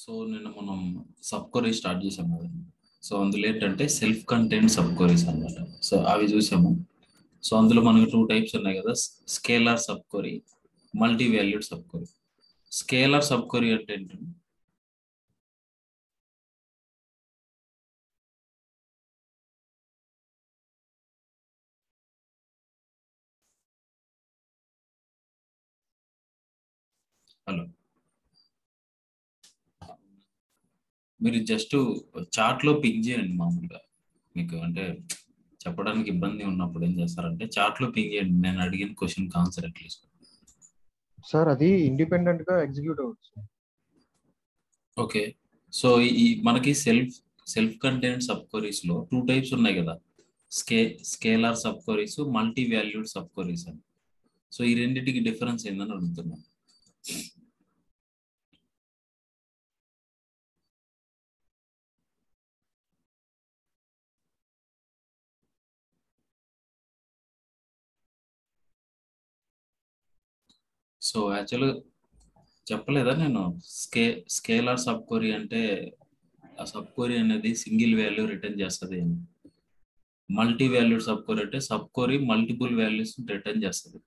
So నిన్న మనం sub query start చేసాం కదా. సో అందులో ఏంటంటే సెల్ఫ్ కంటెంట్ సబ్ క్వరీస్ అన్నమాట. సో అవి చూసాము. సో అందులో మనకి 2 టైప్స్ ఉన్నాయి కదా, scalar sub query, multi valued sub query. Scalar sub query అంటే ఏంటంటే హలో, మీరు జస్ట్ చాట్ లో పింగ్ చేయండి. మామూలుగా మీకు అంటే చెప్పడానికి ఇబ్బంది ఉన్నప్పుడు ఏం చేస్తారంటే చాట్ లో పింగ్ చేయండి, నేను అడిగిన క్వశ్చన్ ఆన్సర్ అట్లీస్ట్. సార్ అది ఇండిపెండెంట్ గా ఎగ్జిక్యూట్ అవ్వచ్చు. ఓకే, సో ఈ మనకి సెల్ఫ్ కంటెంట్ సబ్ క్వరీస్ లో 2 టైప్స్ ఉన్నాయి కదా, scalar sub queries, multi valued sub queries అని. సో ఈ రెండింటికి డిఫరెన్స్ ఏందని అడుగుతున్నాను. సో యాక్చువల్గా చెప్పలేదా నేను, స్కేలార్ సబ్ క్వరీ అంటే ఆ సబ్ క్వరీ అనేది సింగిల్ వాల్యూ రిటర్న్ చేస్తుంది అని. మల్టీ వాల్యూడ్ సబ్ క్వరీ అంటే sub query multiple values return చేస్తుంది.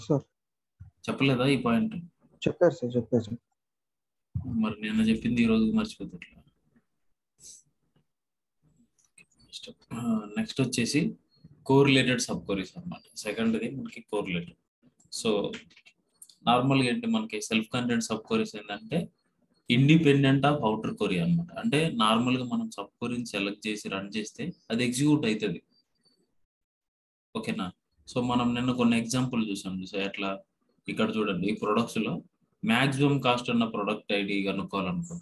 సార్ చెప్పలేదా ఈ పాయింట్? చెప్పారు సార్, చెప్పారు సార్. మరి నిన్న చెప్పింది ఈ రోజు మర్చిపోతట్లా. నెక్స్ట్ వచ్చేసి కోరిలేటెడ్ సబ్ క్వరీస్ అనమాట. సెకండ్ది మనకి కోరిలేటెడ్. సో నార్మల్గా ఏంటి, మనకి సెల్ఫ్ కంటెంట్ సబ్ క్వరీస్ ఏంటంటే ఇండిపెండెంట్ ఆఫ్ అవుటర్ క్వరీ అనమాట. అంటే నార్మల్గా మనం సబ్ క్వరీని సెలెక్ట్ చేసి రన్ చేస్తే అది ఎగ్జిక్యూట్ అవుతుంది. ఓకేనా? సో మనం నిన్న కొన్ని ఎగ్జాంపుల్ చూసాం. సో ఎట్లా, ఇక్కడ చూడండి, ఈ ప్రొడక్ట్స్ లో మాక్సిమం కాస్ట్ అన్న ప్రొడక్ట్ ఐడి కనుక్కోవాలనుకో.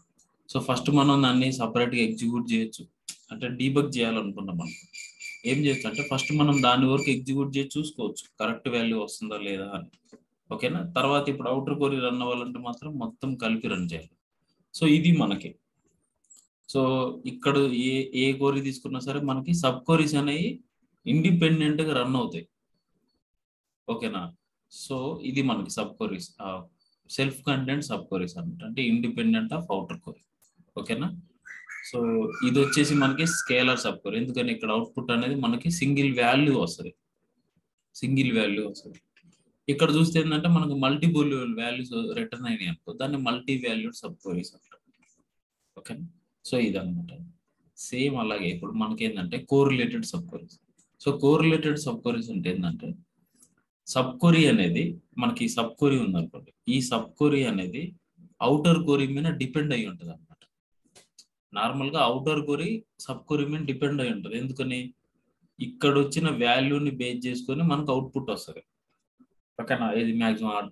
సో ఫస్ట్ మనం దాన్ని సపరేట్గా ఎగ్జిక్యూట్ చేయొచ్చు. అంటే డీబగ్ చేయాలనుకున్నాం మనం, ఏం చేయొచ్చు అంటే ఫస్ట్ మనం దాని వరకు ఎగ్జిక్యూట్ చేసి చూసుకోవచ్చు కరెక్ట్ వాల్యూ వస్తుందా లేదా అని. ఓకేనా? తర్వాత ఇప్పుడు అవుటర్ క్వరీ రన్ అవ్వాలంటే మాత్రం మొత్తం కలిపి రన్ చేయాలి. సో ఇది మనకి, సో ఇక్కడ ఏ ఏ క్వరీ తీసుకున్నా సరే మనకి సబ్ క్వరీస్ అనేవి ఇండిపెండెంట్ గా రన్ అవుతాయి. ఓకేనా? సో ఇది మనకి sub queries, self content sub queries అనమాట, అంటే ఇండిపెండెంట్ ఆఫ్ అవుటర్ క్వరీ. ఓకేనా? సో ఇది వచ్చేసి మనకి స్కేలర్ సబ్ క్వరీ. ఎందుకని ఇక్కడ అవుట్పుట్ అనేది మనకి సింగిల్ వాల్యూ వస్తుంది. ఇక్కడ చూస్తే ఏంటంటే మనకు మల్టిపుల్ వాల్యూస్ రిటర్న్ అయినాయి అనుకో, దాన్ని మల్టీ వాల్యూడ్ సబ్ క్వరీస్ అంటారు. ఓకేనా? సో ఇదన్నమాట. సేమ్ అలాగే ఇప్పుడు మనకి ఏంటంటే correlated sub queries. So correlated sub queries అంటే ఏంటంటే సబ్ క్వరీ అనేది, మనకి సబ్ క్వరీ ఉందనుకోండి, ఈ సబ్ క్వరీ అనేది అవుటర్ క్వరీ మీద డిపెండ్ అయి ఉంటుంది అనమాట. నార్మల్గా అవుటర్ క్వరీ సబ్ క్వరీ మీద డిపెండ్ అయి ఉంటుంది. ఎందుకని, ఇక్కడ వచ్చిన వాల్యూని బేస్ చేసుకొని మనకు అవుట్పుట్ వస్తుంది. ఓకేనా? ఏది మ్యాక్సిమం,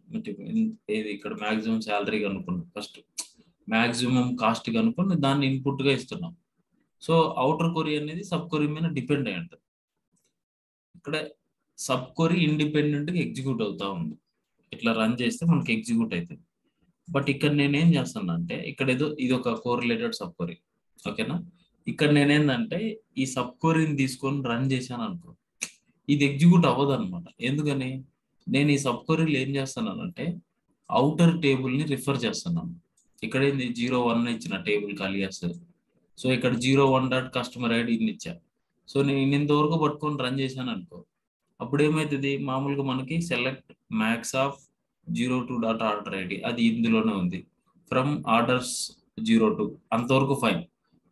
ఏది ఇక్కడ మ్యాక్సిమం శాలరీ కనుక్కున్నాం, ఫస్ట్ మ్యాక్సిమం కాస్ట్ కనుక్కొని దాన్ని ఇన్పుట్ గా ఇస్తున్నాం. సో అవుటర్ క్వరీ అనేది సబ్ క్వరీ మీద డిపెండ్ అయి ఉంటుంది. ఇక్కడ సబ్ క్వరీ ఇండిపెండెంట్ గా ఎగ్జిక్యూట్ అవుతా ఉంది. ఇట్లా రన్ చేస్తే మనకి ఎగ్జిక్యూట్ అవుతుంది. బట్ ఇక్కడ నేనేం చేస్తాను అంటే, ఇక్కడ ఏదో ఇది ఒక కోరిలేటెడ్ సబ్ క్వరీ. ఓకేనా? ఇక్కడ నేనేందంటే ఈ సబ్ క్వరీని తీసుకొని రన్ చేశాను అనుకో, ఇది ఎగ్జిక్యూట్ అవ్వదు అనమాట. ఎందుకని, నేను ఈ సబ్ క్వరీలు ఏం చేస్తున్నానంటే అవుటర్ టేబుల్ ని రిఫర్ చేస్తున్నాను. ఇక్కడ ఏంది 01 ఇచ్చిన టేబుల్ అలియాస్. సో ఇక్కడ 01 డాట్ కస్టమర్ ఐడి ఇచ్చా. సో నేను ఇంతవరకు పట్టుకొని రన్ చేశాను అనుకో, అప్పుడు ఏమవుతుంది, మామూలుగా మనకి select max of 02 dot order ID, అది ఇందులోనే ఉంది. ఫ్రమ్ ఆర్డర్స్ 02 అంతవరకు ఫైన్.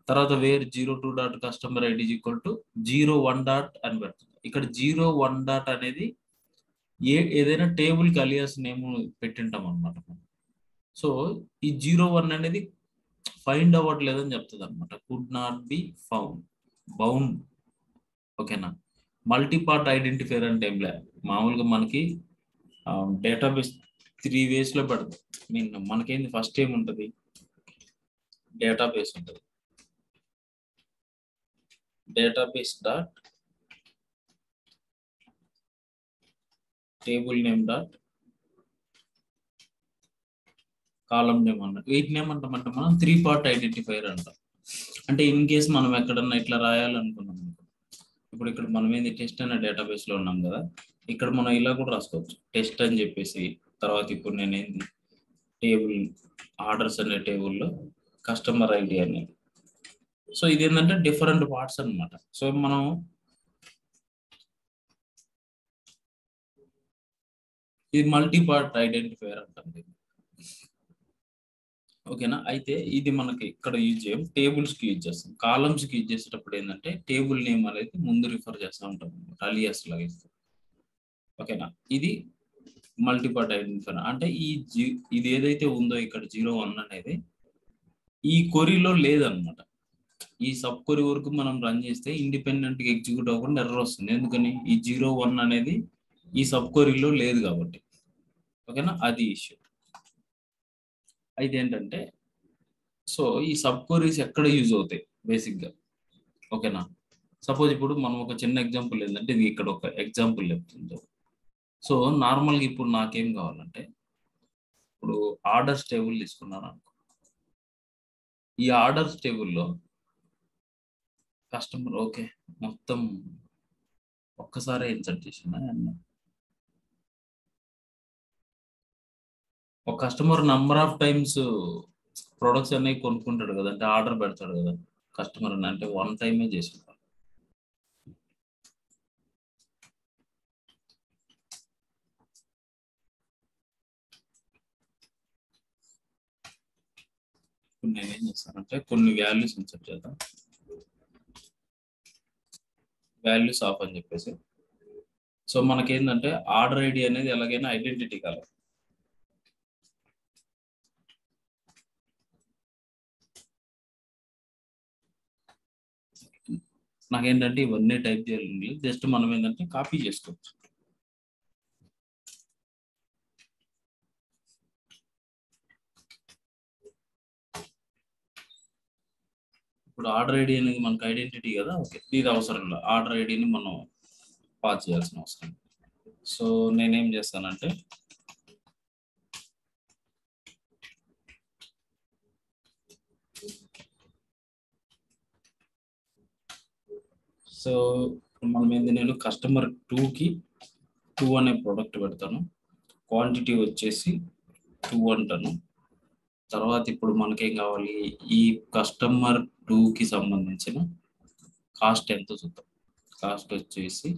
తర్వాత where 02 dot customer ID equal to 01 dot అని పెడుతుంది. ఇక్కడ 01 డాట్ అనేది ఏదైనా టేబుల్ కి అలియాస్ నేమ్ పెట్టింటాం అనమాట. సో ఈ 01 అనేది ఫైండ్ అవ్వట్లేదని చెప్తుంది అనమాట. Could not be found, bound. ఓకేనా? మల్టీపార్ట్ ఐడెంటిఫైర్ అంటే ఏం లేదు, మామూలుగా మనకి డేటాబేస్ 3 ways లో పెడతాం. మీన్ మనకేంది, ఫస్ట్ ఏముంటుంది, డేటాబేస్ ఉంటుంది. Database dot table name dot కాలం నేమ్ అన్నట్టు. వీటిని ఏమంటామంటే మనం 3-part ఐడెంటిఫైర్ అంటాం. అంటే ఇన్ కేస్ మనం ఎక్కడన్నా ఇట్లా రాయాలనుకున్నాం, ఇప్పుడు ఇక్కడ మనం ఏంది టెస్ట్ అనే డేటాబేస్ లో ఉన్నాం కదా, ఇక్కడ మనం ఇలా కూడా రాసుకోవచ్చు, టెస్ట్ అని చెప్పేసి తర్వాత ఇప్పుడు నేను ఏంది టేబుల్ ఆర్డర్స్ అనే టేబుల్లో కస్టమర్ ఐడి అనేది. సో ఇది ఏంటంటే డిఫరెంట్ పార్ట్స్ అన్నమాట. సో మనం ఇది మల్టీ పార్ట్ ఐడెంటిఫైయర్ అంటుంది. ఓకేనా. అయితే ఇది మనకి ఇక్కడ యూజ్ చేయం, టేబుల్స్ కి యూజ్ చేస్తాం. కాలమ్స్ కి యూజ్ చేసేటప్పుడు ఏంటంటే టేబుల్ నేమ్ అనేది ముందు రిఫర్ చేస్తూ ఉంటాం, అలియాస్ లాగా ఇస్తాం. ఓకేనా. ఇది మల్టీ పార్ట్ ఐడెంటిఫైయర్ అంటే ఇది ఏదైతే ఉందో ఇక్కడ 01 అనేది ఈ కొరీలో లేదనమాట. ఈ సబ్ కొరీ వరకు మనం రన్ చేస్తే ఇండిపెండెంట్ గా ఎగ్జిక్యూట్ అవ్వకుండా ఎర్రర్ వస్తుంది. ఎందుకని ఈ 01 అనేది ఈ సబ్ కొరీలో లేదు కాబట్టి. ఓకేనా, అది ఇష్యూ. అయితే ఏంటంటే సో ఈ సబ్ క్వరీస్ ఎక్కడ యూజ్ అవుతాయి బేసిక్ గా. ఓకేనా. సపోజ్ ఇప్పుడు మనం ఒక చిన్న ఎగ్జాంపుల్ ఏంటంటే ఇది ఇక్కడ ఒక ఎగ్జాంపుల్ చెప్తుంది. సో నార్మల్గా ఇప్పుడు నాకేం కావాలంటే ఇప్పుడు ఆర్డర్స్ టేబుల్ తీసుకున్నాను అనుకో. ఈ ఆర్డర్స్ టేబుల్లో కస్టమర్ ఓకే మొత్తం ఒక్కసారే ఇన్సర్ట్ చేసిన ఒక customer number of times products అనేవి కొనుక్కుంటాడు కదా, అంటే ఆర్డర్ పెడతాడు కదా కస్టమర్ అని, అంటే వన్ టైమే చేసి ఉంటాడు. ఇప్పుడు నేనేం చేస్తానంటే కొన్ని వాల్యూస్ ఇన్సర్ట్ చేద్దాం. వాల్యూస్ ఆఫ్ అని చెప్పేసి. సో మనకేంటంటే ఆర్డర్ ఐడి అనేది ఎలాగైనా ఐడెంటిటీ కావాలి. నాకేంటంటే ఇవన్నీ టైప్ చేయాలి, జస్ట్ మనం ఏంటంటే కాపీ చేసుకోవచ్చు. ఇప్పుడు ఆర్డర్ ఐడి అనేది మనకు ఐడెంటిటీ కదా, ఓకే ఇది అవసరం లేదు. ఆర్డర్ ఐడిని మనం పాస్ చేయాల్సిన అవసరం. సో నేనేం చేస్తానంటే సో మనం ఏంది నేను కస్టమర్ 2కి 2 అనే ప్రోడక్ట్ పెడతాను. క్వాంటిటీ వచ్చేసి 2 అంటాను. తర్వాత ఇప్పుడు మనకేం కావాలి, ఈ కస్టమర్ 2కి సంబంధించిన కాస్ట్ ఎంత చూద్దాం. కాస్ట్ వచ్చేసి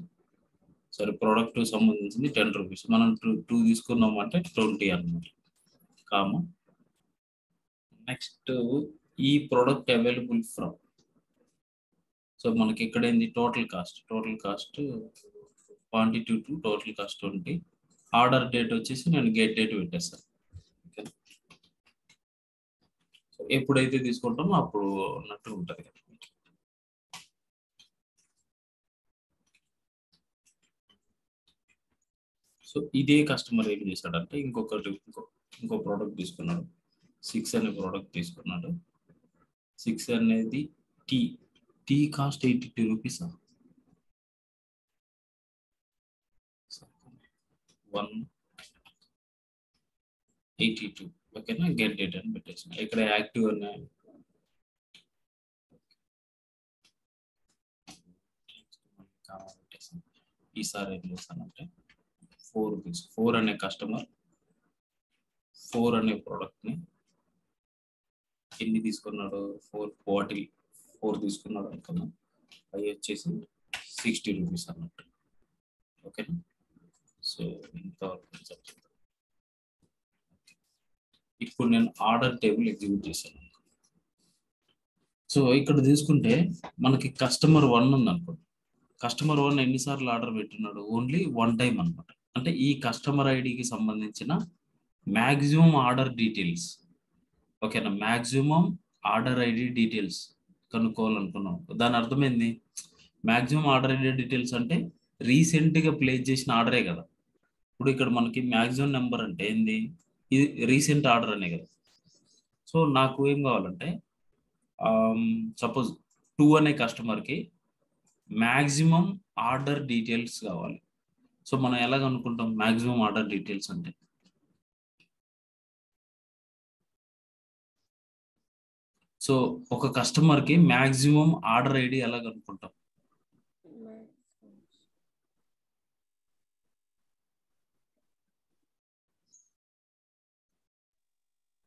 సరే ప్రోడక్ట్ సంబంధించింది 10 రూపీస్. మనం 2 తీసుకున్నాం అంటే 20 అనమాట. కామా నెక్స్ట్ ఈ ప్రోడక్ట్ అవైలబుల్ ఫ్రమ్. సో మనకి ఇక్కడ ఏంది total cost quantity to total cost 20. Order date వచ్చేసి నేను గెట్ డేట్ పెట్టేస్తాను. ఓకే, సో ఎప్పుడైతే తీసుకుంటామో అప్పుడు ఉన్నట్టు ఉంటుంది కదా. సో ఇదే కస్టమర్ ఏం చేశాడంటే ఇంకో ప్రోడక్ట్ తీసుకున్నాడు. 6 అనే ప్రోడక్ట్ తీసుకున్నాడు. 6 అనేది టీ కాస్ట్ 82 రూపీస్. 182. ఓకేనా, గెట్ డేట్ అని పెట్టేసిన. ఇక్కడ యాక్టివ్ అనే ఈసారి ఏం చేస్తానంటే 4 రూపీస్. 4 అనే కస్టమర్ 4 అనే ప్రోడక్ట్ని ఎన్ని తీసుకున్నాడు, 4 బాటిల్ 4 తీసుకున్నాడు అనుకున్నాం. అవి వచ్చేసి 60 రూపీస్ అన్నట్టు. ఓకేనా. సో ఇంతవరకు ఇప్పుడు నేను ఆర్డర్ టేబుల్ ఎగ్జిక్యూట్ చేశాను. సో ఇక్కడ తీసుకుంటే మనకి కస్టమర్ 1 ఉంది అనుకోండి. కస్టమర్ 1 ఎన్నిసార్లు ఆర్డర్ పెట్టున్నాడు, ఓన్లీ 1 టైం అనమాట. అంటే ఈ కస్టమర్ ఐడికి సంబంధించిన మ్యాక్సిమం ఆర్డర్ డీటెయిల్స్. ఓకేనా, మ్యాక్సిమం ఆర్డర్ ఐడి డీటెయిల్స్ కనుక్కోవాలనుకున్నాం. దాని అర్థమైంది మ్యాక్సిమం ఆర్డర్ ఐడి డీటెయిల్స్ అంటే రీసెంట్గా ప్లేస్ చేసిన ఆర్డరే కదా. ఇప్పుడు ఇక్కడ మనకి మ్యాక్సిమం నెంబర్ అంటే ఏంది, ఇది రీసెంట్ ఆర్డర్ అనే కదా. సో నాకు ఏం కావాలంటే సపోజ్ 2 అనే కస్టమర్కి మ్యాక్సిమం ఆర్డర్ డీటెయిల్స్ కావాలి. సో మనం ఎలాగ అనుకుంటాం మ్యాక్సిమం ఆర్డర్ డీటెయిల్స్ అంటే, సో ఒక కస్టమర్కి మ్యాక్సిమం ఆర్డర్ ఐడి ఎలాగ అనుకుంటాం.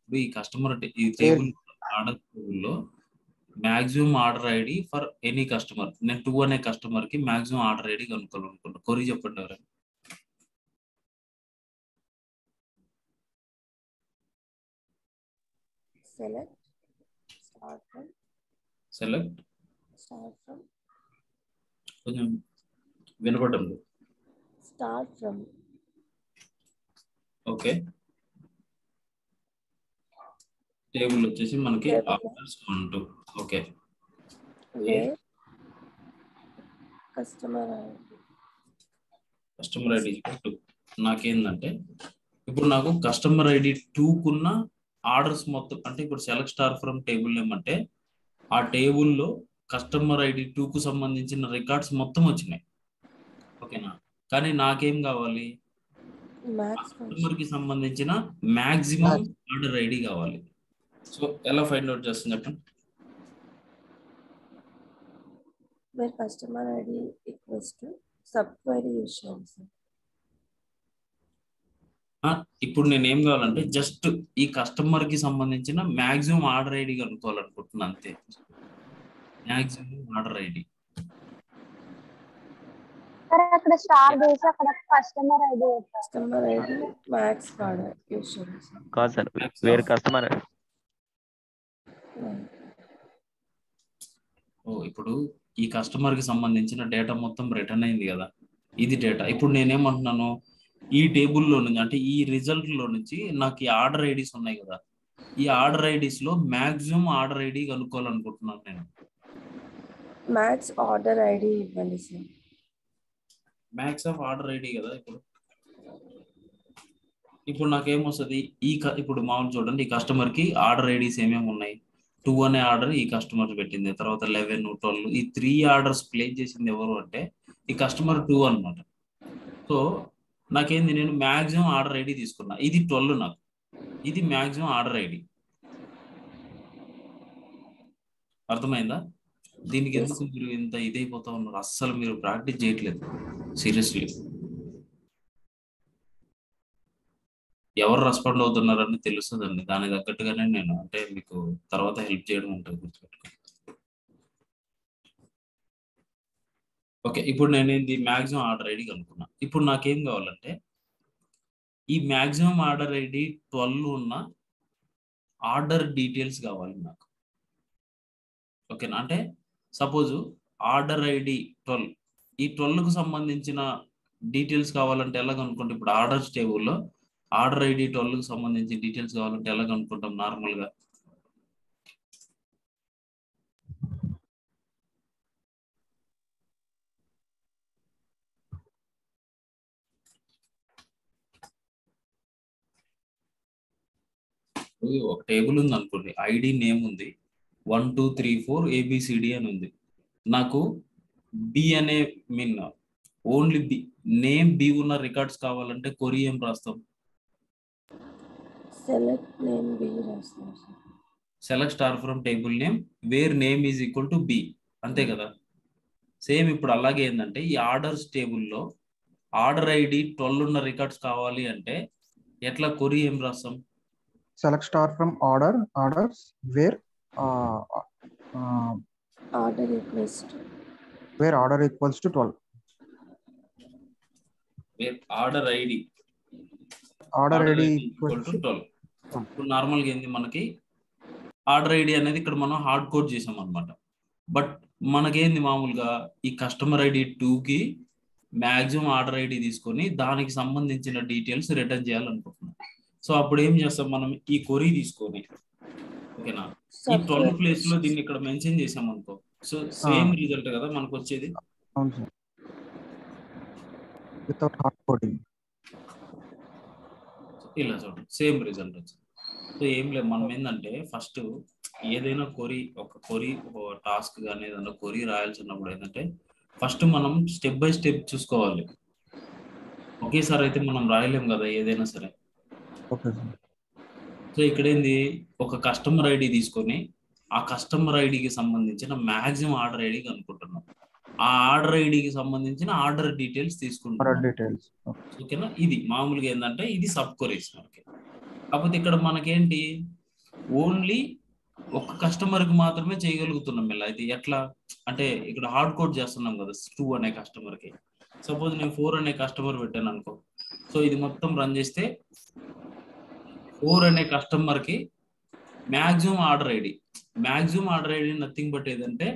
ఇప్పుడు ఈ కస్టమర్ ఈ టేబుల్ ఆర్డర్ టేబుల్లో maximum order ID for any customer, నేను 2 అనే కస్టమర్ కి మాక్సిమం ఆర్డర్ ఐడి కనుక్కోవాలనుకుంటా. కొరి చెప్పండి ఎవరైనా. సెలెక్ట్ కొంచెం వినపడడం లేదు. Start from. ఓకే, టేబుల్ వచ్చేసి మనకి Table. Orders 1 2. Okay, wear customer customer ID 2. నాకేందంటే ఇప్పుడు నాకు కస్టమర్ ఐడి 2 కున్న ఆర్డర్స్ మొత్తం, అంటే ఇప్పుడు select star from table name అంటే ఆ టేబుల్లో కస్టమర్ ఐడి 2 కు సంబంధించిన రికార్డ్స్ మొత్తం వచ్చినాయి. ఓకేనా, కానీ నాకేం కావాలి, కస్టమర్ కి సంబంధించిన మాక్సిమం ఆర్డర్ ఐడి కావాలి. సో ఎలా ఫైండ్ అవుట్ చేస్తుంది చెప్పండి. Where customer ID equals to sub query use చేయాలి సార్. ఇప్పుడు నేను ఏం కావాలంటే జస్ట్ ఈ కస్టమర్ కి సంబంధించిన మాక్సిమం ఆర్డర్ ఐడి కనుక్కోవాలనుకుంటున్నాను అంతే. మాక్సిమం ఆర్డర్ ఐడి అక్కడ స్టార్ చేసి అక్కడ customer ID customer ID max order use చేయాలి సార్. కాదు సార్, వేరే కస్టమర్. ఇప్పుడు ఈ కస్టమర్ కి సంబంధించిన డేటా మొత్తం రిటర్న్ అయింది కదా, ఇది డేటా. ఇప్పుడు నేనేమంటున్నాను, ఈ టేబుల్లో నుంచి అంటే ఈ రిజల్ట్ లో నుంచి నాకు ఈ ఆర్డర్ ఐడీస్ ఉన్నాయి కదా, ఈ ఆర్డర్ ఐడీస్ లో మాక్సిమం ఆర్డర్ ఐడి కనుక్కోవాలనుకుంటున్నాను నేను. మ్యాక్స్ ఆర్డర్ ఐడి ఇవ్వండి sir. Max of order ID కదా. ఇప్పుడు నాకేమొస్తుంది, ఇప్పుడు మామూలు చూడండి, ఈ కస్టమర్ కి ఆర్డర్ ఐడీస్ ఏమేమి ఉన్నాయి. 2 అనే ఆర్డర్ ఈ కస్టమర్ పెట్టింది, తర్వాత 11 12 ఈ 3 ఆర్డర్స్ ప్లేస్ చేసింది ఎవరు అంటే ఈ కస్టమర్ 2 అనమాట. సో నాకేంది, నేను మాక్సిమం ఆర్డర్ ఐడి తీసుకున్నా, ఇది 12 నాకు, ఇది మాక్సిమం ఆర్డర్ ఐడి. అర్థమైందా? దీనికి ఎందుకు మీరు ఇంత ఇదైపోతా ఉన్నారు? అస్సలు మీరు ప్రాక్టీస్ చేయట్లేదు సీరియస్లీ. ఎవరు రెస్పాండ్ అవుతున్నారని తెలుస్తుందండి, దాని తగ్గట్టుగానే నేను అంటే మీకు తర్వాత హెల్ప్ చేయడం ఉంటుంది, గుర్తుపెట్టుకో. ఓకే, ఇప్పుడు నేను ఇది మాక్సిమం ఆర్డర్ ఐడి కనుక్కున్నా. ఇప్పుడు నాకేం కావాలంటే ఈ మాక్సిమం ఆర్డర్ ఐడి 12 ఉన్న ఆర్డర్ డీటెయిల్స్ కావాలి నాకు. ఓకేనా, అంటే సపోజ్ ఆర్డర్ ఐడి 12, ఈ 12కు సంబంధించిన డీటెయిల్స్ కావాలంటే ఎలా కనుక్కుంటాం? ఇప్పుడు ఆర్డర్స్ టేబుల్లో ఆర్డర్ ఐడి 12కు సంబంధించిన డీటెయిల్స్ కావాలంటే ఎలా కనుక్కుంటాం నార్మల్గా? ఒక టేబుల్ ఉంది అనుకోండి, ఐడి నేమ్ ఉంది, 1 2 3 4 ABCD అని ఉంది. నాకు బి అనే ఓన్లీ బి నేమ్ బి ఉన్న రికార్డ్స్ కావాలంటే కొరి ఏం రాస్తాం? సెలెక్ట్ నేమ్ బి రాస్తాం sir. Select star from table name wear name is equal to be, అంతే కదా. సేమ్ ఇప్పుడు అలాగే ఏంటంటే ఈ ఆర్డర్స్ టేబుల్లో ఆర్డర్ ఐడి 12 ఉన్న రికార్డ్స్ కావాలి అంటే ఎట్లా కొరి ఏం రాస్తాం? Select star from orders where order equals to where order equals to 12. Where order ID equal to 12. ఇప్పుడు నార్మల్గా ఏంది, మనకి ఆర్డర్ ఐడి అనేది ఇక్కడ మనం హార్డ్ కోడ్ చేసాం అనమాట. బట్ మనకేంది, మామూలుగా ఈ కస్టమర్ ఐడి 2కి మాక్సిమం ఆర్డర్ ఐడి తీసుకొని దానికి సంబంధించిన డీటెయిల్స్ రిటర్న్ చేయాలనుకుంటున్నాం. సో అప్పుడు ఏం చేస్తాం, మనం ఈ కొరీ తీసుకొని, ఓకేనా, ఈ 12 ప్లేస్ లో దీన్ని ఇక్కడ మెన్షన్ చేసాం అనుకో, సో సేమ్ రిజల్ట్ కదా మనకు వచ్చేది. వితౌట్ హార్డ్ కోడింగ్ ఇలా చూడండి, సేమ్ రిజల్ట్ వచ్చింది. సో ఏం లేదు, మనం ఏంటంటే ఫస్ట్ ఏదైనా ఒక టాస్క్ కానీ ఏదైనా కొరీ రాయాల్సి ఉన్నప్పుడు ఏంటంటే ఫస్ట్ మనం స్టెప్ బై స్టెప్ చూసుకోవాలి. ఒకేసారి అయితే మనం రాయలేం కదా ఏదైనా సరే. సో ఇక్కడ ఏంది, ఒక కస్టమర్ ఐడి తీసుకొని ఆ కస్టమర్ ఐడికి సంబంధించిన మాక్సిమం ఆర్డర్ ఐడి కనుక్కుంటున్నాం, ఆ ఆర్డర్ ఐడికి సంబంధించిన ఆర్డర్ డీటెయిల్స్ తీసుకుంటున్నాం. ఓకేనా, ఇది మామూలుగా ఏంటంటే ఇది సబ్ కొరీస్ మనకి. కాకపోతే ఇక్కడ మనకేంటి, ఓన్లీ ఒక కస్టమర్ కి మాత్రమే చేయగలుగుతున్నాం ఇలా. అయితే ఎట్లా అంటే ఇక్కడ హార్డ్ కోడ్ చేస్తున్నాం కదా 2 అనే కస్టమర్ కి. సపోజ్ నేను 4 అనే కస్టమర్ పెట్టాను అనుకో. సో ఇది మొత్తం రన్ చేస్తే 4 అనే కస్టమర్ కి maximum order ID nothing but ఏదంటే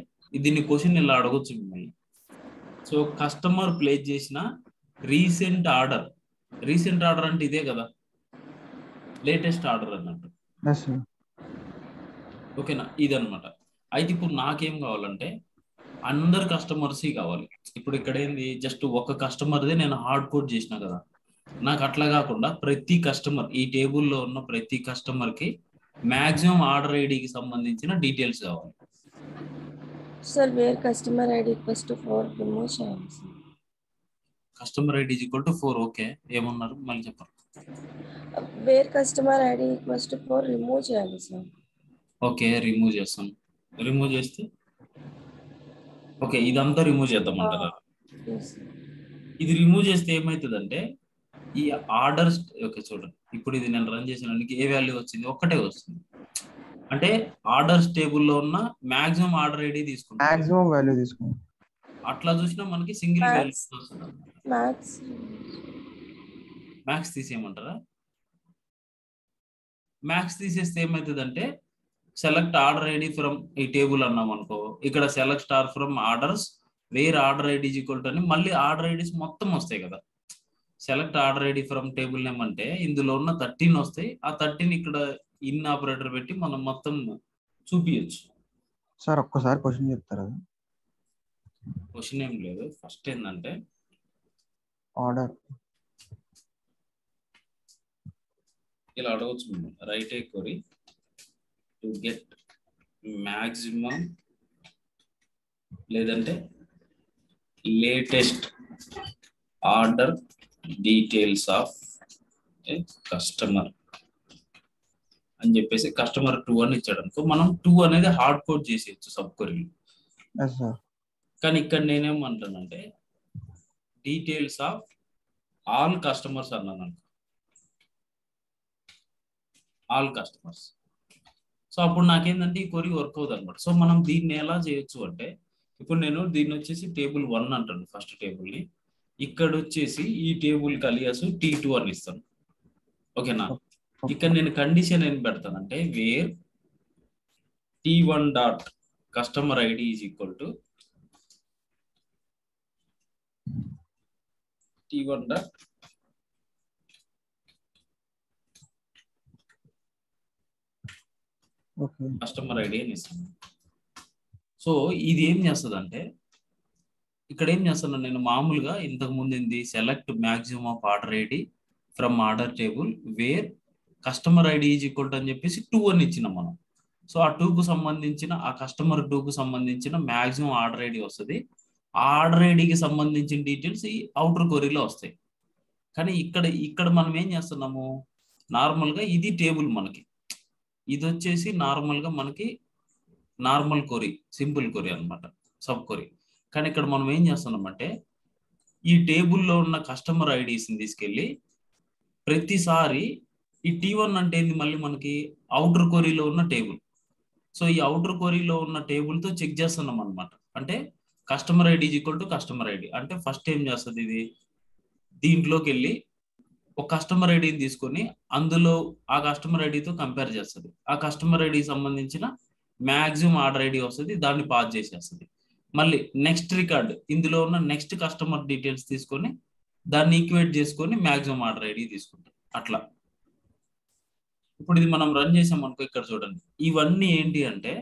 దీన్ని క్వశ్చన్ ఇలా అడగొచ్చు మిమ్మల్ని. సో కస్టమర్ ప్లేస్ చేసిన రీసెంట్ ఆర్డర్ అంటే ఇదే కదా, లేటెస్ట్ ఆర్డర్ అన్నట్టు. ఓకేనా, ఇదనమాట. అయితే ఇప్పుడు నాకేం కావాలంటే అందరు కస్టమర్స్ కావాలి. ఇప్పుడు ఇక్కడ ఏంది, జస్ట్ ఒక కస్టమర్దే నేను హార్డ్ కోడ్ చేసిన కదా. నాకు అట్లా కాకుండా ప్రతి కస్టమర్, ఈ టేబుల్లో ఉన్న ప్రతి కస్టమర్ కి మాక్సిమం ఆర్డర్ ఐడికి సంబంధించిన డీటెయిల్స్ కావాలి. Sir where customer ID equals to 4 remove చేయాలి sir. Customer ID equal to 4. Okay, ఏమన్నారు మళ్ళీ చెప్పండి. Where customer ID equals to 4 remove చేయాలి సార్. ఓకే, రిమూవ్ చేస్తాం. రిమూవ్ చేస్తే ఓకే, ఇదంతా రిమూవ్ చేద్దామంటారా? ఇది రిమూవ్ చేస్తే ఏమవుతుందంటే ఈ ఆర్డర్స్, ఓకే చూడండి ఇప్పుడు ఇది నేను రన్ చేసినానికి ఏ వాల్యూ వచ్చింది, ఒక్కటే వస్తుంది. అంటే ఆర్డర్స్ టేబుల్లో ఉన్న మాక్సిమం ఆర్డర్ ఐడి తీసుకుంటాం, మాక్సిమం వాల్యూ తీసుకుంటాం. అట్లా చూసినా మనకి సింగిల్ వాల్యూ వస్తుంది. మ్యాక్స్ తీసేయమంటారా? మ్యాక్స్ తీసేస్తే ఏమవుతుందంటే సెలెక్ట్ ఆర్డర్ ఐడి ఫ్రమ్ ఈ టేబుల్ అన్నాం అనుకో, ఇక్కడ select star from orders where order ID equal to అని మళ్ళీ ఆర్డర్ ఐడీస్ మొత్తం వస్తాయి కదా. Select order ID from table name అంటే ఇందులో ఉన్న 13 వస్తాయి. ఆ 13 ఇక్కడ ఇన్ ఆపరేటర్ పెట్టి మనం మొత్తం చూపించచ్చు. సార్ ఒక్కసారి క్వశ్చన్ చెప్తారా? క్వశ్చన్ ఏం లేదు, ఫస్ట్ ఏంటంటే ఆర్డర్ ఇలా అడగచ్చు మేము, write a query to get maximum లేదంటే latest order details of customer అని చెప్పేసి కస్టమర్ 2 అని ఇచ్చాడు అనుకో, మనం 2 అనేది హార్డ్ కోడ్ చేసేయచ్చు సబ్ క్వరీలో. కానీ ఇక్కడ నేనేమంటానంటే డీటెయిల్స్ ఆఫ్ ఆల్ కస్టమర్స్ అన్నాను అనుకో, ఆల్ కస్టమర్స్. సో అప్పుడు నాకేంటంటే ఈ క్వరీ వర్క్ అవుతుంది అనమాట. సో మనం దీన్ని ఎలా చేయొచ్చు అంటే, ఇప్పుడు నేను దీన్ని వచ్చేసి టేబుల్ 1 అంటాను, ఫస్ట్ టేబుల్ని. ఇక్కడ వచ్చేసి ఈ టేబుల్ కలియాసు T2 అని ఇస్తాను. ఓకేనా, ఇక్కడ నేను కండిషన్ ఏం పెడతానంటే where T1 dot customer ID is equal to T1 dot customer ID అని ఇస్తాను. సో ఇది ఏం చేస్తుంది అంటే, ఇక్కడ ఏం చేస్తాను నేను మామూలుగా ఇంతకు ముందు ఏంది, select maximum of order ID from order table wear customer ID is equal to అని చెప్పేసి 2 అని ఇచ్చినాం మనం. సో ఆ 2కు సంబంధించిన, ఆ కస్టమర్ 2కు సంబంధించిన మ్యాక్సిమం ఆర్డర్ ఐడి వస్తుంది. ఆ ఆర్డర్ ఐడికి సంబంధించిన డీటెయిల్స్ ఈ అవుటర్ క్వరీలో వస్తాయి. కానీ ఇక్కడ మనం ఏం చేస్తున్నాము, నార్మల్గా ఇది టేబుల్ మనకి, ఇది వచ్చేసి నార్మల్గా మనకి నార్మల్ క్వరీ, సింపుల్ క్వరీ అనమాట, సబ్ క్వరీ. కానీ ఇక్కడ మనం ఏం చేస్తున్నామంటే ఈ టేబుల్లో ఉన్న కస్టమర్ ఐడీస్ని తీసుకెళ్ళి ప్రతిసారి ఈ T1 అంటే ఏంది, మళ్ళీ మనకి అవుటర్ క్వరీలో ఉన్న టేబుల్. సో ఈ అవుటర్ క్వరీలో ఉన్న టేబుల్తో చెక్ చేస్తున్నాం అనమాట. అంటే customer ID equal to customer ID అంటే ఫస్ట్ ఏం చేస్తుంది, ఇది దీంట్లోకి వెళ్ళి ఒక కస్టమర్ ఐడిని తీసుకొని అందులో ఆ కస్టమర్ ఐడితో కంపేర్ చేస్తుంది. ఆ కస్టమర్ ఐడికి సంబంధించిన మ్యాక్సిమం ఆర్డర్ ఐడి వస్తుంది, దాన్ని పాస్ చేసేస్తుంది. మళ్ళీ నెక్స్ట్ రికార్డ్, ఇందులో ఉన్న నెక్స్ట్ కస్టమర్ డీటెయిల్స్ తీసుకొని దాన్ని ఈక్వేట్ చేసుకొని మ్యాక్సిమం ఆర్డర్ ఐడి తీసుకుంటాం. అట్లా ఇప్పుడు ఇది మనం రన్ చేసాం అనుకో, ఇక్కడ చూడండి ఇవన్నీ ఏంటి అంటే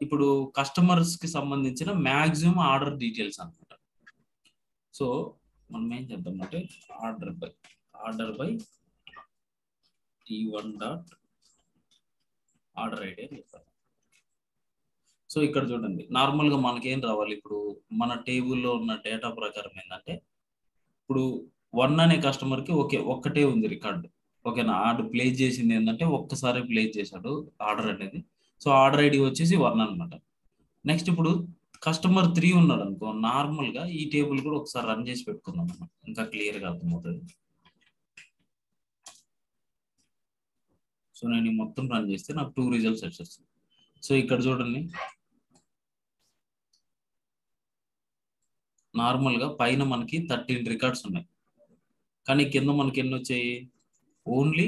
ఇప్పుడు కస్టమర్స్ కి సంబంధించిన మ్యాక్సిమం ఆర్డర్ డీటెయిల్స్ అనమాట. సో మనం ఏం చేద్దాం అంటే order by T1 dot order ID అని చెప్పాలి. సో ఇక్కడ చూడండి నార్మల్గా మనకేం రావాలి, ఇప్పుడు మన టేబుల్లో ఉన్న డేటా ప్రకారం ఏంటంటే ఇప్పుడు 1 అనే కస్టమర్కి ఒక్కటే ఉంది రికార్డు. ఓకేనా, ఆర్డర్ ప్లేస్ చేసింది ఏంటంటే ఒక్కసారి ప్లేస్ చేశాడు ఆర్డర్ అనేది. సో ఆర్డర్ ఐడి వచ్చేసి 1 అనమాట. నెక్స్ట్ ఇప్పుడు కస్టమర్ 3 ఉన్నాడు అనుకో, నార్మల్గా ఈ టేబుల్ కూడా ఒకసారి రన్ చేసి పెట్టుకుందాం మనం, ఇంకా క్లియర్గా అర్థమవుతుంది. సో నేను ఈ మొత్తం రన్ చేస్తే నాకు 2 రిజల్ట్స్ వచ్చేస్తుంది. సో ఇక్కడ చూడండి, నార్మల్గా పైన మనకి 13 రికార్డ్స్ ఉన్నాయి, కానీ కింద మనకి ఎన్ని వచ్చాయి? ఓన్లీ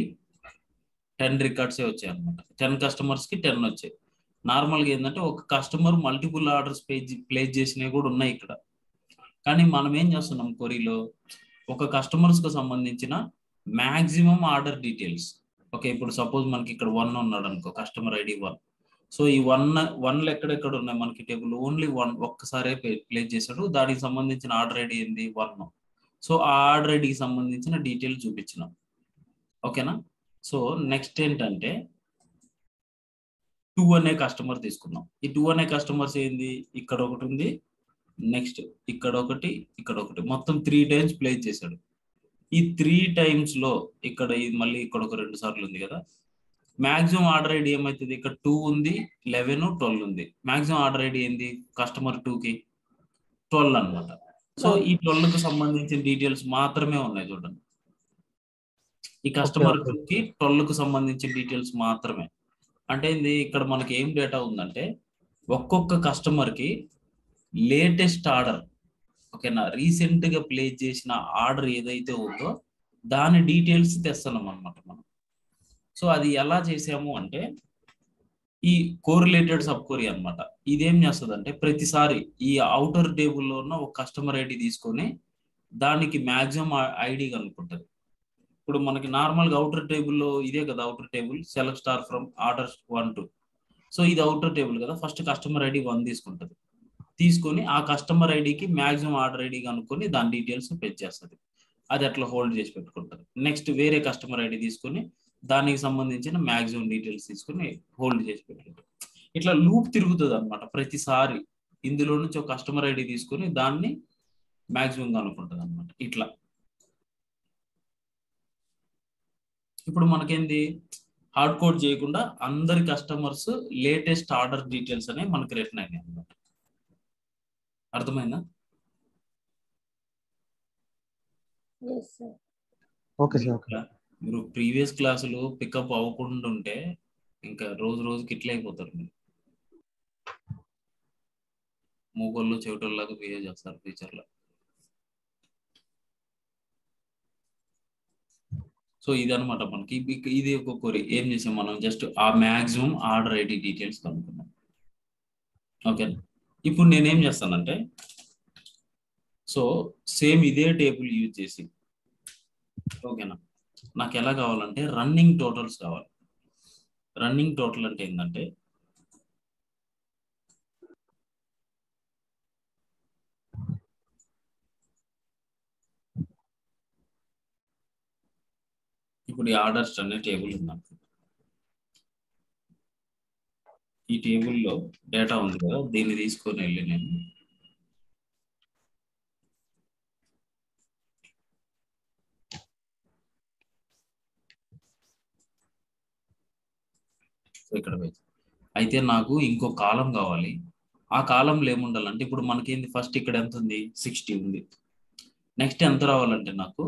10 రికార్డ్సే వచ్చాయి అనమాట. 10 కస్టమర్స్కి 10 వచ్చాయి. నార్మల్గా ఏంటంటే ఒక కస్టమర్ మల్టిపుల్ ఆర్డర్స్ ప్లేస్ చేసినవి కూడా ఉన్నాయి ఇక్కడ. కానీ మనం ఏం చేస్తున్నాం కొరీలో, ఒక కస్టమర్స్కి సంబంధించిన మ్యాక్సిమం ఆర్డర్ డీటెయిల్స్. ఓకే, ఇప్పుడు సపోజ్ మనకి ఇక్కడ 1 ఉన్నాడు అనుకో, కస్టమర్ ఐడి 1. సో ఈ 1 ఎక్కడెక్కడ ఉన్నాయి మనకి టేబుల్? ఓన్లీ 1 ఒక్కసారే ప్లేస్ చేశాడు. దానికి సంబంధించిన ఆర్డర్ ఐడి ఏంది? 1. సో ఆ ఆర్డర్ ఐడికి సంబంధించిన డీటెయిల్స్ చూపించినాం. ఓకేనా? సో నెక్స్ట్ ఏంటంటే 2 అనే కస్టమర్ తీసుకున్నాం. ఈ 2 అనే కస్టమర్స్ ఏంది? ఇక్కడ ఒకటి ఉంది, నెక్స్ట్ ఇక్కడ ఒకటి, ఇక్కడ ఒకటి, మొత్తం 3 టైమ్స్ ప్లేస్ చేశాడు. ఈ 3 టైమ్స్ లో ఇక్కడ మళ్ళీ ఇక్కడ ఒక 2 సార్లు ఉంది కదా. మాక్సిమం ఆర్డర్ ఐడి ఏమైతుంది? ఇక్కడ 2 ఉంది, 11, 12 ఉంది. మాక్సిమం ఆర్డర్ ఐడి ఏంది కస్టమర్ 2కి? 12 అనమాట. సో ఈ 12కి సంబంధించిన డీటెయిల్స్ మాత్రమే ఉన్నాయి చూడండి. ఈ కస్టమర్ 2కి 12కి సంబంధించిన డీటెయిల్స్ మాత్రమే. అంటే ఇది ఇక్కడ మనకి ఏం డేటా ఉందంటే, ఒక్కొక్క కస్టమర్ కి లేటెస్ట్ ఆర్డర్, ఓకేనా, రీసెంట్ గా ప్లేస్ చేసిన ఆర్డర్ ఏదైతే ఉందో దాని డీటెయిల్స్ తెస్తున్నాం అనమాట మనం. సో అది ఎలా చేసాము అంటే, ఈ కోరిలేటెడ్ సబ్ క్వరీ అనమాట. ఇదేం చేస్తుంది అంటే, ప్రతిసారి ఈ అవుటర్ టేబుల్లో ఉన్న ఒక కస్టమర్ ఐడి తీసుకొని దానికి మ్యాక్సిమం ఐడి కనుక్కుంటుంది. ఇప్పుడు మనకి నార్మల్గా అవుటర్ టేబుల్లో ఇదే కదా outer table, select star from orders 1 to. So ఇది అవుటర్ టేబుల్ కదా, ఫస్ట్ కస్టమర్ ఐడి 1 తీసుకుంటుంది. తీసుకొని ఆ కస్టమర్ ఐడికి మ్యాక్సిమం ఆర్డర్ ఐడి కనుక్కొని దాని డీటెయిల్స్ ఫెచ్ చేస్తుంది. అది అట్లా హోల్డ్ చేసి పెట్టుకుంటుంది. నెక్స్ట్ వేరే కస్టమర్ ఐడి తీసుకొని దానికి సంబంధించిన మ్యాక్సిమం డీటెయిల్స్ తీసుకొని హోల్డ్ చేసి పెట్టుకుంటుంది. ఇట్లా లూప్ తిరుగుతుంది అనమాట. ప్రతిసారి ఇందులో నుంచి ఒక కస్టమర్ ఐడి తీసుకొని దాన్ని మ్యాక్సిమం కనుక్కుంటుంది అనమాట. ఇట్లా ఇప్పుడు మనకేంది, హార్డ్ కోడ్ చేయకుండా అందరి కస్టమర్స్ లేటెస్ట్ ఆర్డర్ డీటెయిల్స్ అనేవి మనకి రిటర్న్ అయినాయి అనమాట. అర్థమైందా? Okay sir. ఓకే. మీరు ప్రీవియస్ క్లాసులు పికప్ అవ్వకుండా ఉంటే ఇంకా రోజు రోజుకి ఇట్లా అయిపోతారు. మీరు మూగోళ్ళు చెవిటోళ్ళలాగా బిహేవ్ చేస్తారు ఫ్యూచర్లో. సో ఇది అనమాట మనకి. ఇది ఒక క్వరీ. ఏం చేసాం మనం? జస్ట్ ఆ మ్యాక్సిమం ఆర్డర్ ఐడి డీటెయిల్స్ కనుక్కున్నాం. ఓకేనా? ఇప్పుడు నేనేం చేస్తానంటే, సో సేమ్ ఇదే టేబుల్ యూజ్ చేసి, ఓకేనా, నాకు ఎలా కావాలంటే రన్నింగ్ టోటల్స్ కావాలి. రన్నింగ్ టోటల్ అంటే ఏంటంటే, ఇప్పుడు ఈ ఆర్డర్స్ అనే టేబుల్ ఉందాం. ఈ టేబుల్లో డేటా ఉంది కదా, దీన్ని తీసుకొని వెళ్ళి నేను ఇక్కడ వేసి, అయితే నాకు ఇంకో కాలం కావాలి. ఆ కాలంలో ఏముండాలంటే, ఇప్పుడు మనకేంది, ఫస్ట్ ఇక్కడ ఎంత ఉంది? 60 ఉంది. నెక్స్ట్ ఎంత రావాలంటే నాకు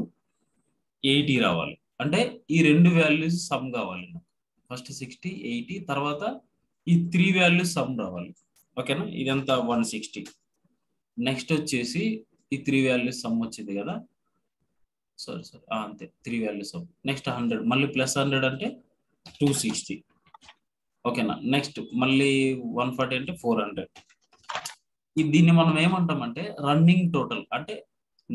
80 రావాలి. అంటే ఈ 2 వాల్యూస్ సమ్ కావాలి నాకు. ఫస్ట్ 60, 80, తర్వాత ఈ 3 వాల్యూస్ సమ్ రావాలి. ఓకేనా? ఇదంతా 160. నెక్స్ట్ వచ్చేసి ఈ 3 వాల్యూస్ సమ్ వచ్చింది కదా, సారీ అంతే, 3 వాల్యూస్ సమ్. నెక్స్ట్ 100, మళ్ళీ ప్లస్ 100 అంటే 260. ఓకేనా? నెక్స్ట్ మళ్ళీ 140 అంటే 400. దీన్ని మనం ఏమంటామంటే రన్నింగ్ టోటల్. అంటే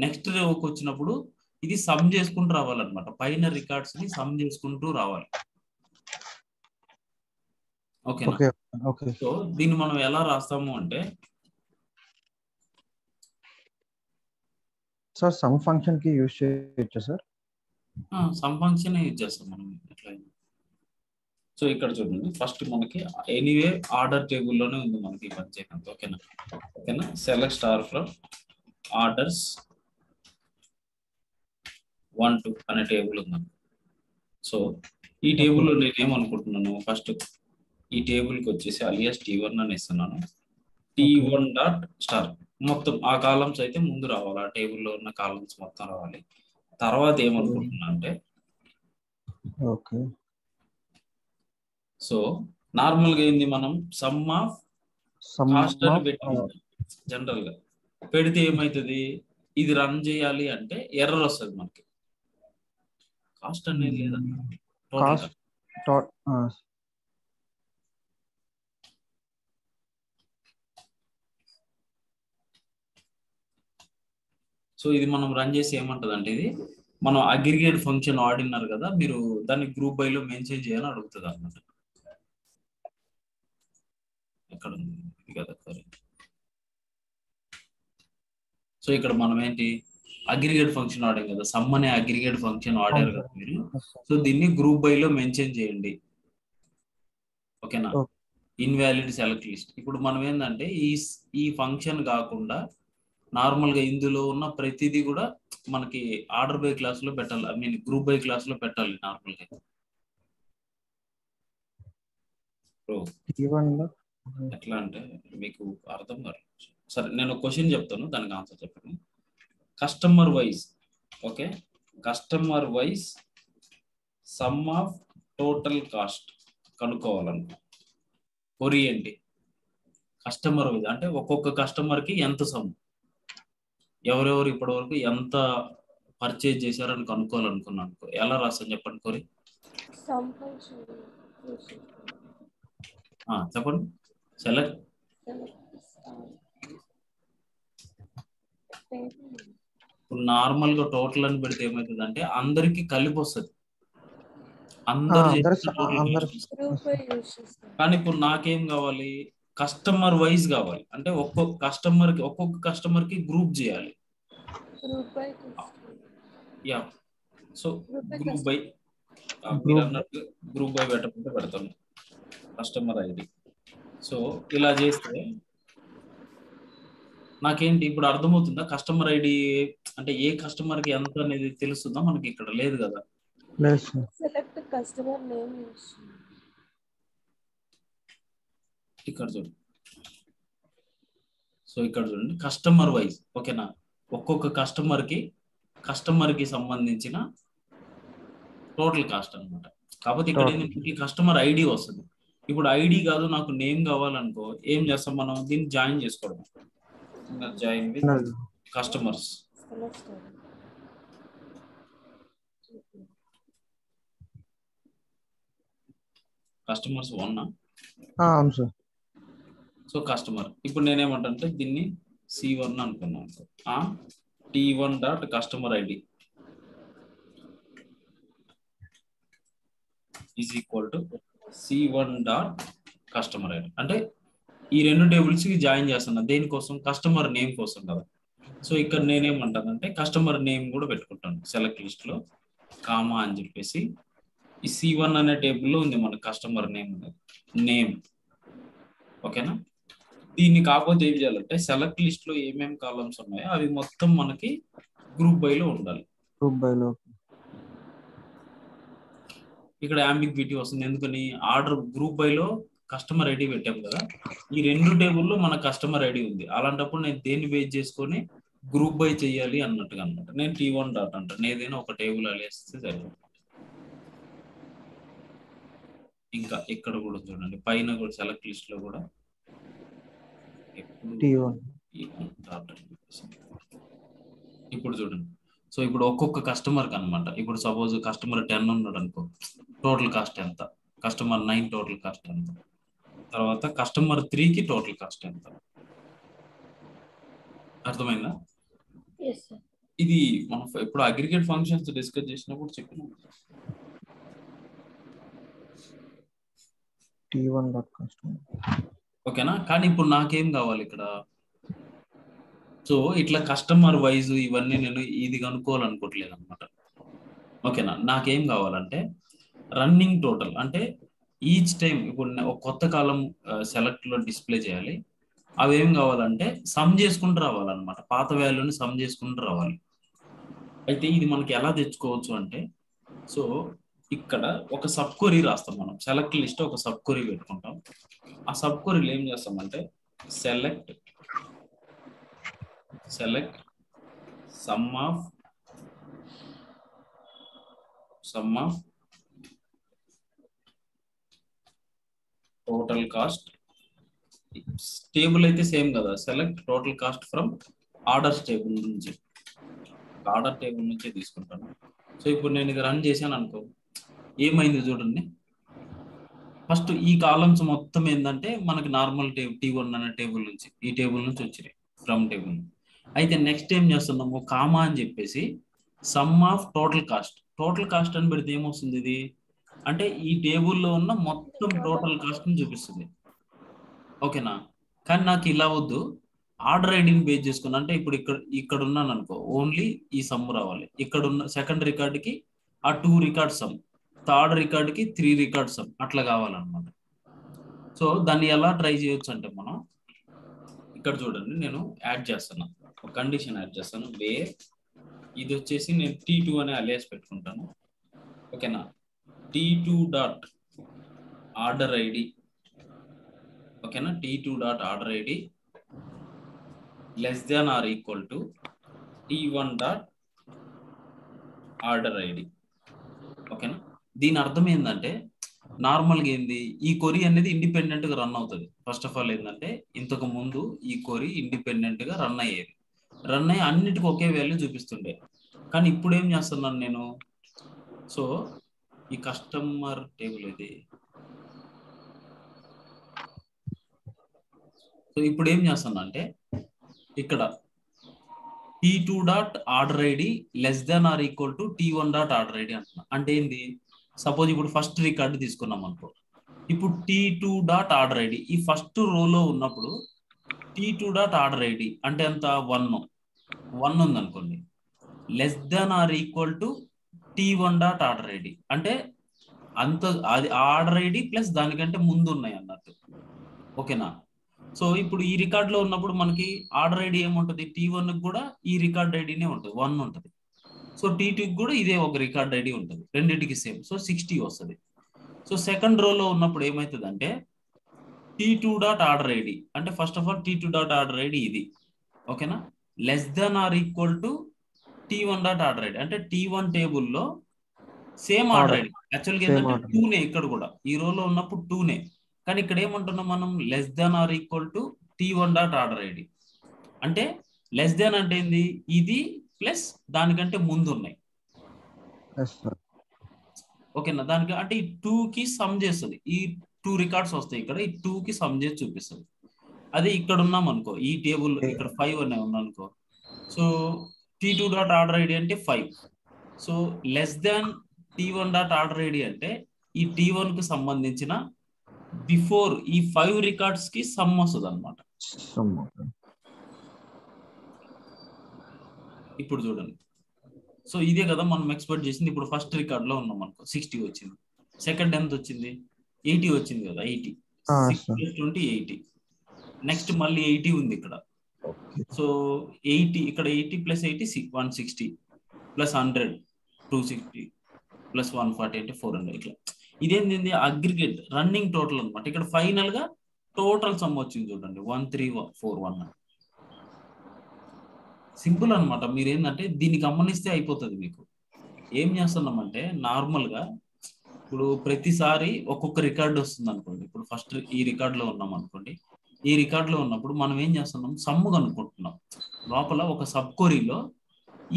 నెక్స్ట్ రోకి వచ్చినప్పుడు ఇది సమ్ చేసుకుంటూ రావాలన్నమాట. పైన రికార్డ్స్ ని సమ్ చేసుకుంటూ రావాలి. ఓకేనా? సో దీన్ని మనం ఎలా రాస్తాము అంటే, సార్ సమ్ ఫంక్షన్ కి యూజ్ చేయొచ్చా సార్? సమ్ ఫంక్షన్ యూజ్ చేస్తాం మనం ఎట్లయినా. సో ఇక్కడ చూడండి, ఫస్ట్ మనకి ఎనీవే ఆర్డర్ టేబుల్లోనే ఉంది మనకి పంచేకంత. ఓకేనా? ఓకేనా? Select star from orders 1 to అనే టేబుల్ ఉందండి. సో ఈ టేబుల్లో నేను ఏమనుకుంటున్నాను, ఫస్ట్ ఈ టేబుల్కి వచ్చేసి అలియాస్ T1 అని ఇస్తున్నాను. T1 డాట్ స్టార్ మొత్తం ఆ కాలమ్స్ అయితే ముందు రావాలి. ఆ టేబుల్లో ఉన్న కాలమ్స్ మొత్తం రావాలి. తర్వాత ఏమనుకుంటున్నా అంటే, ఓకే, సో నార్మల్ గా ఏంది, మనం సమ్ ఆఫ్ కాస్ట్ అని పెట్టినాం జనరల్ గా. పెడితే ఏమైతుంది, ఇది రన్ చేయాలి అంటే ఎర్రర్ వస్తుంది మనకి. కాస్ట్ అనేది లేదన్న టోటల్ కాస్ట్ సో ఇది మనం రన్ చేసి ఏమంటది అంటే, ఇది మనం అగ్రిగేట్ ఫంక్షన్ వాడినారు కదా మీరు, దాన్ని గ్రూప్ బై లో మెన్షన్ చేయాలని అడుగుతుంది అన్నమాట. ఎక్కడ ఉంది ఇది కదా సరే. సో ఇక్కడ మనం ఏంటి అగ్రిగేట్ ఫంక్షన్ వాడాం కదా, సమ్ అనే అగ్రిగేట్ ఫంక్షన్ వాడారు కదా మీరు. సో దీన్ని గ్రూప్ బై లో మెన్షన్ చేయండి, ఓకేనా. Invalid select list. ఇప్పుడు మనం ఏంటంటే ఈ ఫంక్షన్ కాకుండా నార్మల్ గా ఇందులో ఉన్న ప్రతిదీ కూడా మనకి ఆర్డర్ బై క్లాస్ లో పెట్టాలి, I mean group by class లో పెట్టాలి నార్మల్ గా. ఎట్లా అంటే మీకు అర్థం కాదు. సరే నేను క్వశ్చన్ చెప్తాను, దానికి ఆన్సర్ చెప్పండి. Customer wise, okay, customer wise sum of total cost కనుక్కోవాలనుకో. కొరి ఏంటి, కస్టమర్ వైజ్ అంటే ఒక్కొక్క కస్టమర్ కి ఎంత సమ్, ఎవరెవరు ఇప్పటి వరకు ఎంత పర్చేజ్ చేశారని కనుక్కోవాలనుకున్నాను. ఎలా రాస్తాను చెప్పండి కొరి. చెప్పండి. సెలెక్ట్ ఇప్పుడు నార్మల్ గా టోటల్ అని పెడితే ఏమవుతుంది అంటే అందరికి కలిపి వస్తుంది, కానీ ఇప్పుడు నాకేం కావాలి, కస్టమర్ వైజ్ కావాలి. అంటే ఒక్కొక్క కస్టమర్ కి గ్రూప్ చేయాలి. యా, సో గ్రూప్ బై, మీరు అన్నట్టు గ్రూప్ బై పెట్టకుండా పెడతాను కస్టమర్ ఐడి. సో ఇలా చేస్తే నాకేంటి ఇప్పుడు అర్థమవుతుందా, కస్టమర్ ఐడి అంటే ఏ కస్టమర్ కి ఎంత అనేది తెలుస్తుందా మనకి, ఇక్కడ లేదు కదా. ఇక్కడ చూడండి, సో ఇక్కడ చూడండి కస్టమర్ వైజ్, ఓకేనా. ఒక్కొక్క కస్టమర్ కి సంబంధించిన టోటల్ కాస్ట్ అనమాట. కాకపోతే ఇక్కడ ఏంటంటే కస్టమర్ ఐడి వస్తుంది. ఇప్పుడు ఐడి కాదు, నాకు నేమ్ కావాలనుకో ఏం చేస్తాం మనం, దీన్ని జాయిన్ చేసుకోవడం. Join with customers. Customers 1. So customer, ఇప్పుడు నేనేమంటే దీన్ని C1 అనుకున్నాను. T1 dot customer ID is equal to C1 dot customer ID. అంటే ఈ రెండు టేబుల్స్ కి జాయిన్ చేస్తున్నా, దేనికోసం, కస్టమర్ నేమ్ కోసం కదా. సో ఇక్కడ నేనేమంటానంటే కస్టమర్ నేమ్ కూడా పెట్టుకుంటాను సెలెక్ట్ లిస్ట్ లో, కామా అని చెప్పేసి. ఈ C1 అనే టేబుల్లో ఉంది మన కస్టమర్ నేమ్, ఓకేనా. దీన్ని కాకపోతే ఏం చేయాలంటే సెలెక్ట్ లిస్ట్ లో ఏమేమి కాలమ్స్ ఉన్నాయో అవి మొత్తం మనకి గ్రూప్ బై లో ఉండాలి. ఇక్కడ అంబిగ్విటీ వస్తుంది, ఎందుకని ఆర్డర్ గ్రూప్ బై లో కస్టమర్ ఐడి పెట్టాం కదా, ఈ రెండు టేబుల్లో మన కస్టమర్ ఐడి ఉంది. అలాంటప్పుడు నేను దేన్ని బేస్ చేసుకొని గ్రూప్ బై చేయాలి అన్నట్టుగా అనమాట. నేను T1 డాట్ అంటాను, ఏదైనా ఒక టేబుల్ అలేస్తే సరిపోతుంది. ఇంకా ఇక్కడ కూడా చూడండి, పైన కూడా సెలెక్ట్ లిస్ట్ లో కూడా ఇప్పుడు చూడండి. సో ఇప్పుడు ఒక్కొక్క కస్టమర్ కి అనమాట, ఇప్పుడు సపోజ్ కస్టమర్ 10 ఉన్నాడు అనుకో, టోటల్ కాస్ట్ ఎంత, కస్టమర్ 9 టోటల్ కాస్ట్ ఎంత, తర్వాత కస్టమర్ 3 కి టోటల్ కాస్ట్ ఎంత. అర్థమైందా? ఇది మనం ఇప్పుడు అగ్రిగేట్ ఫంక్షన్స్ డిస్కస్ చేసినప్పుడు చెప్పినాం. ఓకేనా. కానీ ఇప్పుడు నాకేం కావాలి ఇక్కడ, సో ఇట్లా కస్టమర్ వైజ్ ఇవన్నీ నేను ఇది కనుక్కోవాలనుకోవట్లేదు అనమాట, ఓకేనా. నాకేం కావాలంటే రన్నింగ్ టోటల్, అంటే ఈచ్ టైం ఇప్పుడు ఒక కొత్త కాలం సెలెక్ట్ లో డిస్ప్లే చేయాలి. అవి ఏం కావాలంటే సమ్ చేసుకుంటూ రావాలన్నమాట, పాత వాల్యూని సమ్ చేసుకుంటూ రావాలి. అయితే ఇది మనకి ఎలా తెచ్చుకోవచ్చు అంటే, సో ఇక్కడ ఒక సబ్ క్వరీ రాస్తాం మనం, సెలెక్ట్ లిస్ట్ ఒక సబ్ క్వరీ పెట్టుకుంటాం. ఆ సబ్ క్వరీలో ఏం చేస్తామంటే select some of total cost table అయితే సేమ్ కదా, select total cost from orders table నుంచి, ఆర్డర్ టేబుల్ నుంచే తీసుకుంటాను. సో ఇప్పుడు నేను ఇది రన్ చేశాను అనుకో, ఏమైంది చూడండి. ఫస్ట్ ఈ కాలమ్స్ మొత్తం ఏంటంటే మనకి నార్మల్ T1 అనే టేబుల్ నుంచి, ఈ టేబుల్ నుంచి వచ్చినాయి ఫ్రమ్ టేబుల్. అయితే నెక్స్ట్ ఏం చేస్తున్నాము, కామా అని చెప్పేసి some of total cost, total cost అని పెడితే ఏమొస్తుంది, ఇది అంటే ఈ టేబుల్లో ఉన్న మొత్తం టోటల్ కాస్ట్ ని చూపిస్తుంది. ఓకేనా? కానీ నాకు ఇలా వద్దు, ఆర్డర్ ఐడిని బేస్ చేసుకున్నా. అంటే ఇప్పుడు ఇక్కడ ఉన్నాను అనుకో, ఓన్లీ ఈ సమ్ రావాలి. ఇక్కడ ఉన్న సెకండ్ రికార్డ్కి ఆ 2 రికార్డ్ సమ్, థర్డ్ రికార్డ్కి 3 రికార్డ్ సమ్, అట్లా కావాలన్నమాట. సో దాన్ని ఎలా ట్రై చేయొచ్చు అంటే మనం ఇక్కడ చూడండి, నేను యాడ్ చేస్తాను, ఒక కండిషన్ యాడ్ చేస్తాను. వేర్ ఇది వచ్చేసి నేను T2 అనే అలియాస్ పెట్టుకుంటాను. ఓకేనా? T2 డాట్ ఆర్డర్ ఐడి, ఓకేనా, T2 dot order ID less than or equal to T1 dot order ID. ఓకేనా? దీని అర్థం ఏంటంటే నార్మల్గా ఏంది, ఈ కొరీ అనేది ఇండిపెండెంట్ గా రన్ అవుతుంది. ఫస్ట్ ఆఫ్ ఆల్ ఏంటంటే ఇంతకు ముందు ఈ కొరీ ఇండిపెండెంట్ గా రన్ అయ్యేది, రన్ అయ్యి అన్నిటికీ ఒకే వాల్యూ చూపిస్తుండే. కానీ ఇప్పుడు ఏం చేస్తున్నాను నేను, సో ఈ కస్టమర్ టేబుల్ ఇది, సో ఇప్పుడు ఏం చేస్తాను అంటే ఇక్కడ T2 dot order ID less than or equal to T1 dot order ID అంటున్నా. అంటే ఏంది, సపోజ్ ఇప్పుడు ఫస్ట్ రికార్డు తీసుకున్నాం అనుకో, ఇప్పుడు T2 డాట్ ఆర్డర్ ఐడి ఈ ఫస్ట్ రోలో ఉన్నప్పుడు T2 డాట్ ఆర్డర్ ఐడి అంటే ఎంత, 1 ఉంది అనుకోండి, less than or equal to T1 dot order ID అంటే అంత, అది ఆర్డర్ ఐడి ప్లస్ దానికంటే ముందు ఉన్నాయి అన్నట్టు. ఓకేనా? సో ఇప్పుడు ఈ రికార్డ్ లో ఉన్నప్పుడు మనకి ఆర్డర్ ఐడి ఏముంటది, T1 కూడా ఈ రికార్డ్ ఐడినే ఉంటుంది, 1 ఉంటుంది. సో T2 కూడా ఇదే ఒక రికార్డ్ ఐడి ఉంటుంది, రెండింటికి సేమ్. సో 60 వస్తుంది. సో సెకండ్ రోలో ఉన్నప్పుడు ఏమవుతుంది అంటే T2 డాట్ ఆర్డర్ ఐడి అంటే first of all T2 dot order ID ఇది, ఓకేనా, less than or equal to T1 dot order ID అంటే T1 టేబుల్లో సేమ్ ఆర్డర్ ఐడి. యాక్చువల్గా ఏంటంటే 2నే, ఇక్కడ కూడా ఈ రోలో ఉన్నప్పుడు 2నే, కానీ ఇక్కడ ఏమంటున్నాం మనం, less than or equal to T1 dot order ID అంటే లెస్ దాన్ అంటే ఏంది, ఇది ప్లస్ దానికంటే ముందు ఉన్నాయి. ఓకేనా? దానికి అంటే ఈ 2కి సమ్ చేస్తుంది, ఈ 2 రికార్డ్స్ వస్తాయి ఇక్కడ, ఈ 2కి సమ్ చేసి చూపిస్తుంది. అదే ఇక్కడ ఉన్నాం అనుకో, ఈ టేబుల్ ఇక్కడ 5 అనే ఉన్నా అనుకో, so T2 dot order ID అంటే 5. So less than T1 dot order ID అంటే ఈ T1 కి సంబంధించిన బిఫోర్ ఈ 5 రికార్డ్స్ కి సమ్ వస్తుంది అనమాట. ఇప్పుడు చూడండి, సో ఇదే కదా మనం ఎక్స్పెక్ట్ చేసింది. ఇప్పుడు ఫస్ట్ రికార్డ్ లో ఉన్నాం అనుకో, 60 వచ్చింది. సెకండ్ ఎంత వచ్చింది, 80 వచ్చింది కదా, 80 6 + 20 80. నెక్స్ట్ మళ్ళీ 80 ఉంది ఇక్కడ. సో 80 ఇక్కడ 80 + 80 160 + 100 260 + 140 అంటే 400. ఇట్లా ఇదేంది, అగ్రిగేట్ రన్నింగ్ టోటల్ అనమాట. ఇక్కడ ఫైనల్ గా టోటల్ సమ్ వచ్చింది చూడండి, 1341. సింపుల్ అనమాట. మీరు ఏంటంటే దీన్ని గమనిస్తే అయిపోతుంది మీకు. ఏం చేస్తున్నామంటే నార్మల్ గా ఇప్పుడు ప్రతిసారి ఒక్కొక్క రికార్డు వస్తుంది అనుకోండి. ఇప్పుడు ఫస్ట్ ఈ రికార్డ్ లో ఉన్నాం అనుకోండి, ఈ రికార్డ్ లో ఉన్నప్పుడు మనం ఏం చేస్తున్నాం, సమ్ము కనుక్కుంటున్నాం. లోపల ఒక సబ్ కొరీలో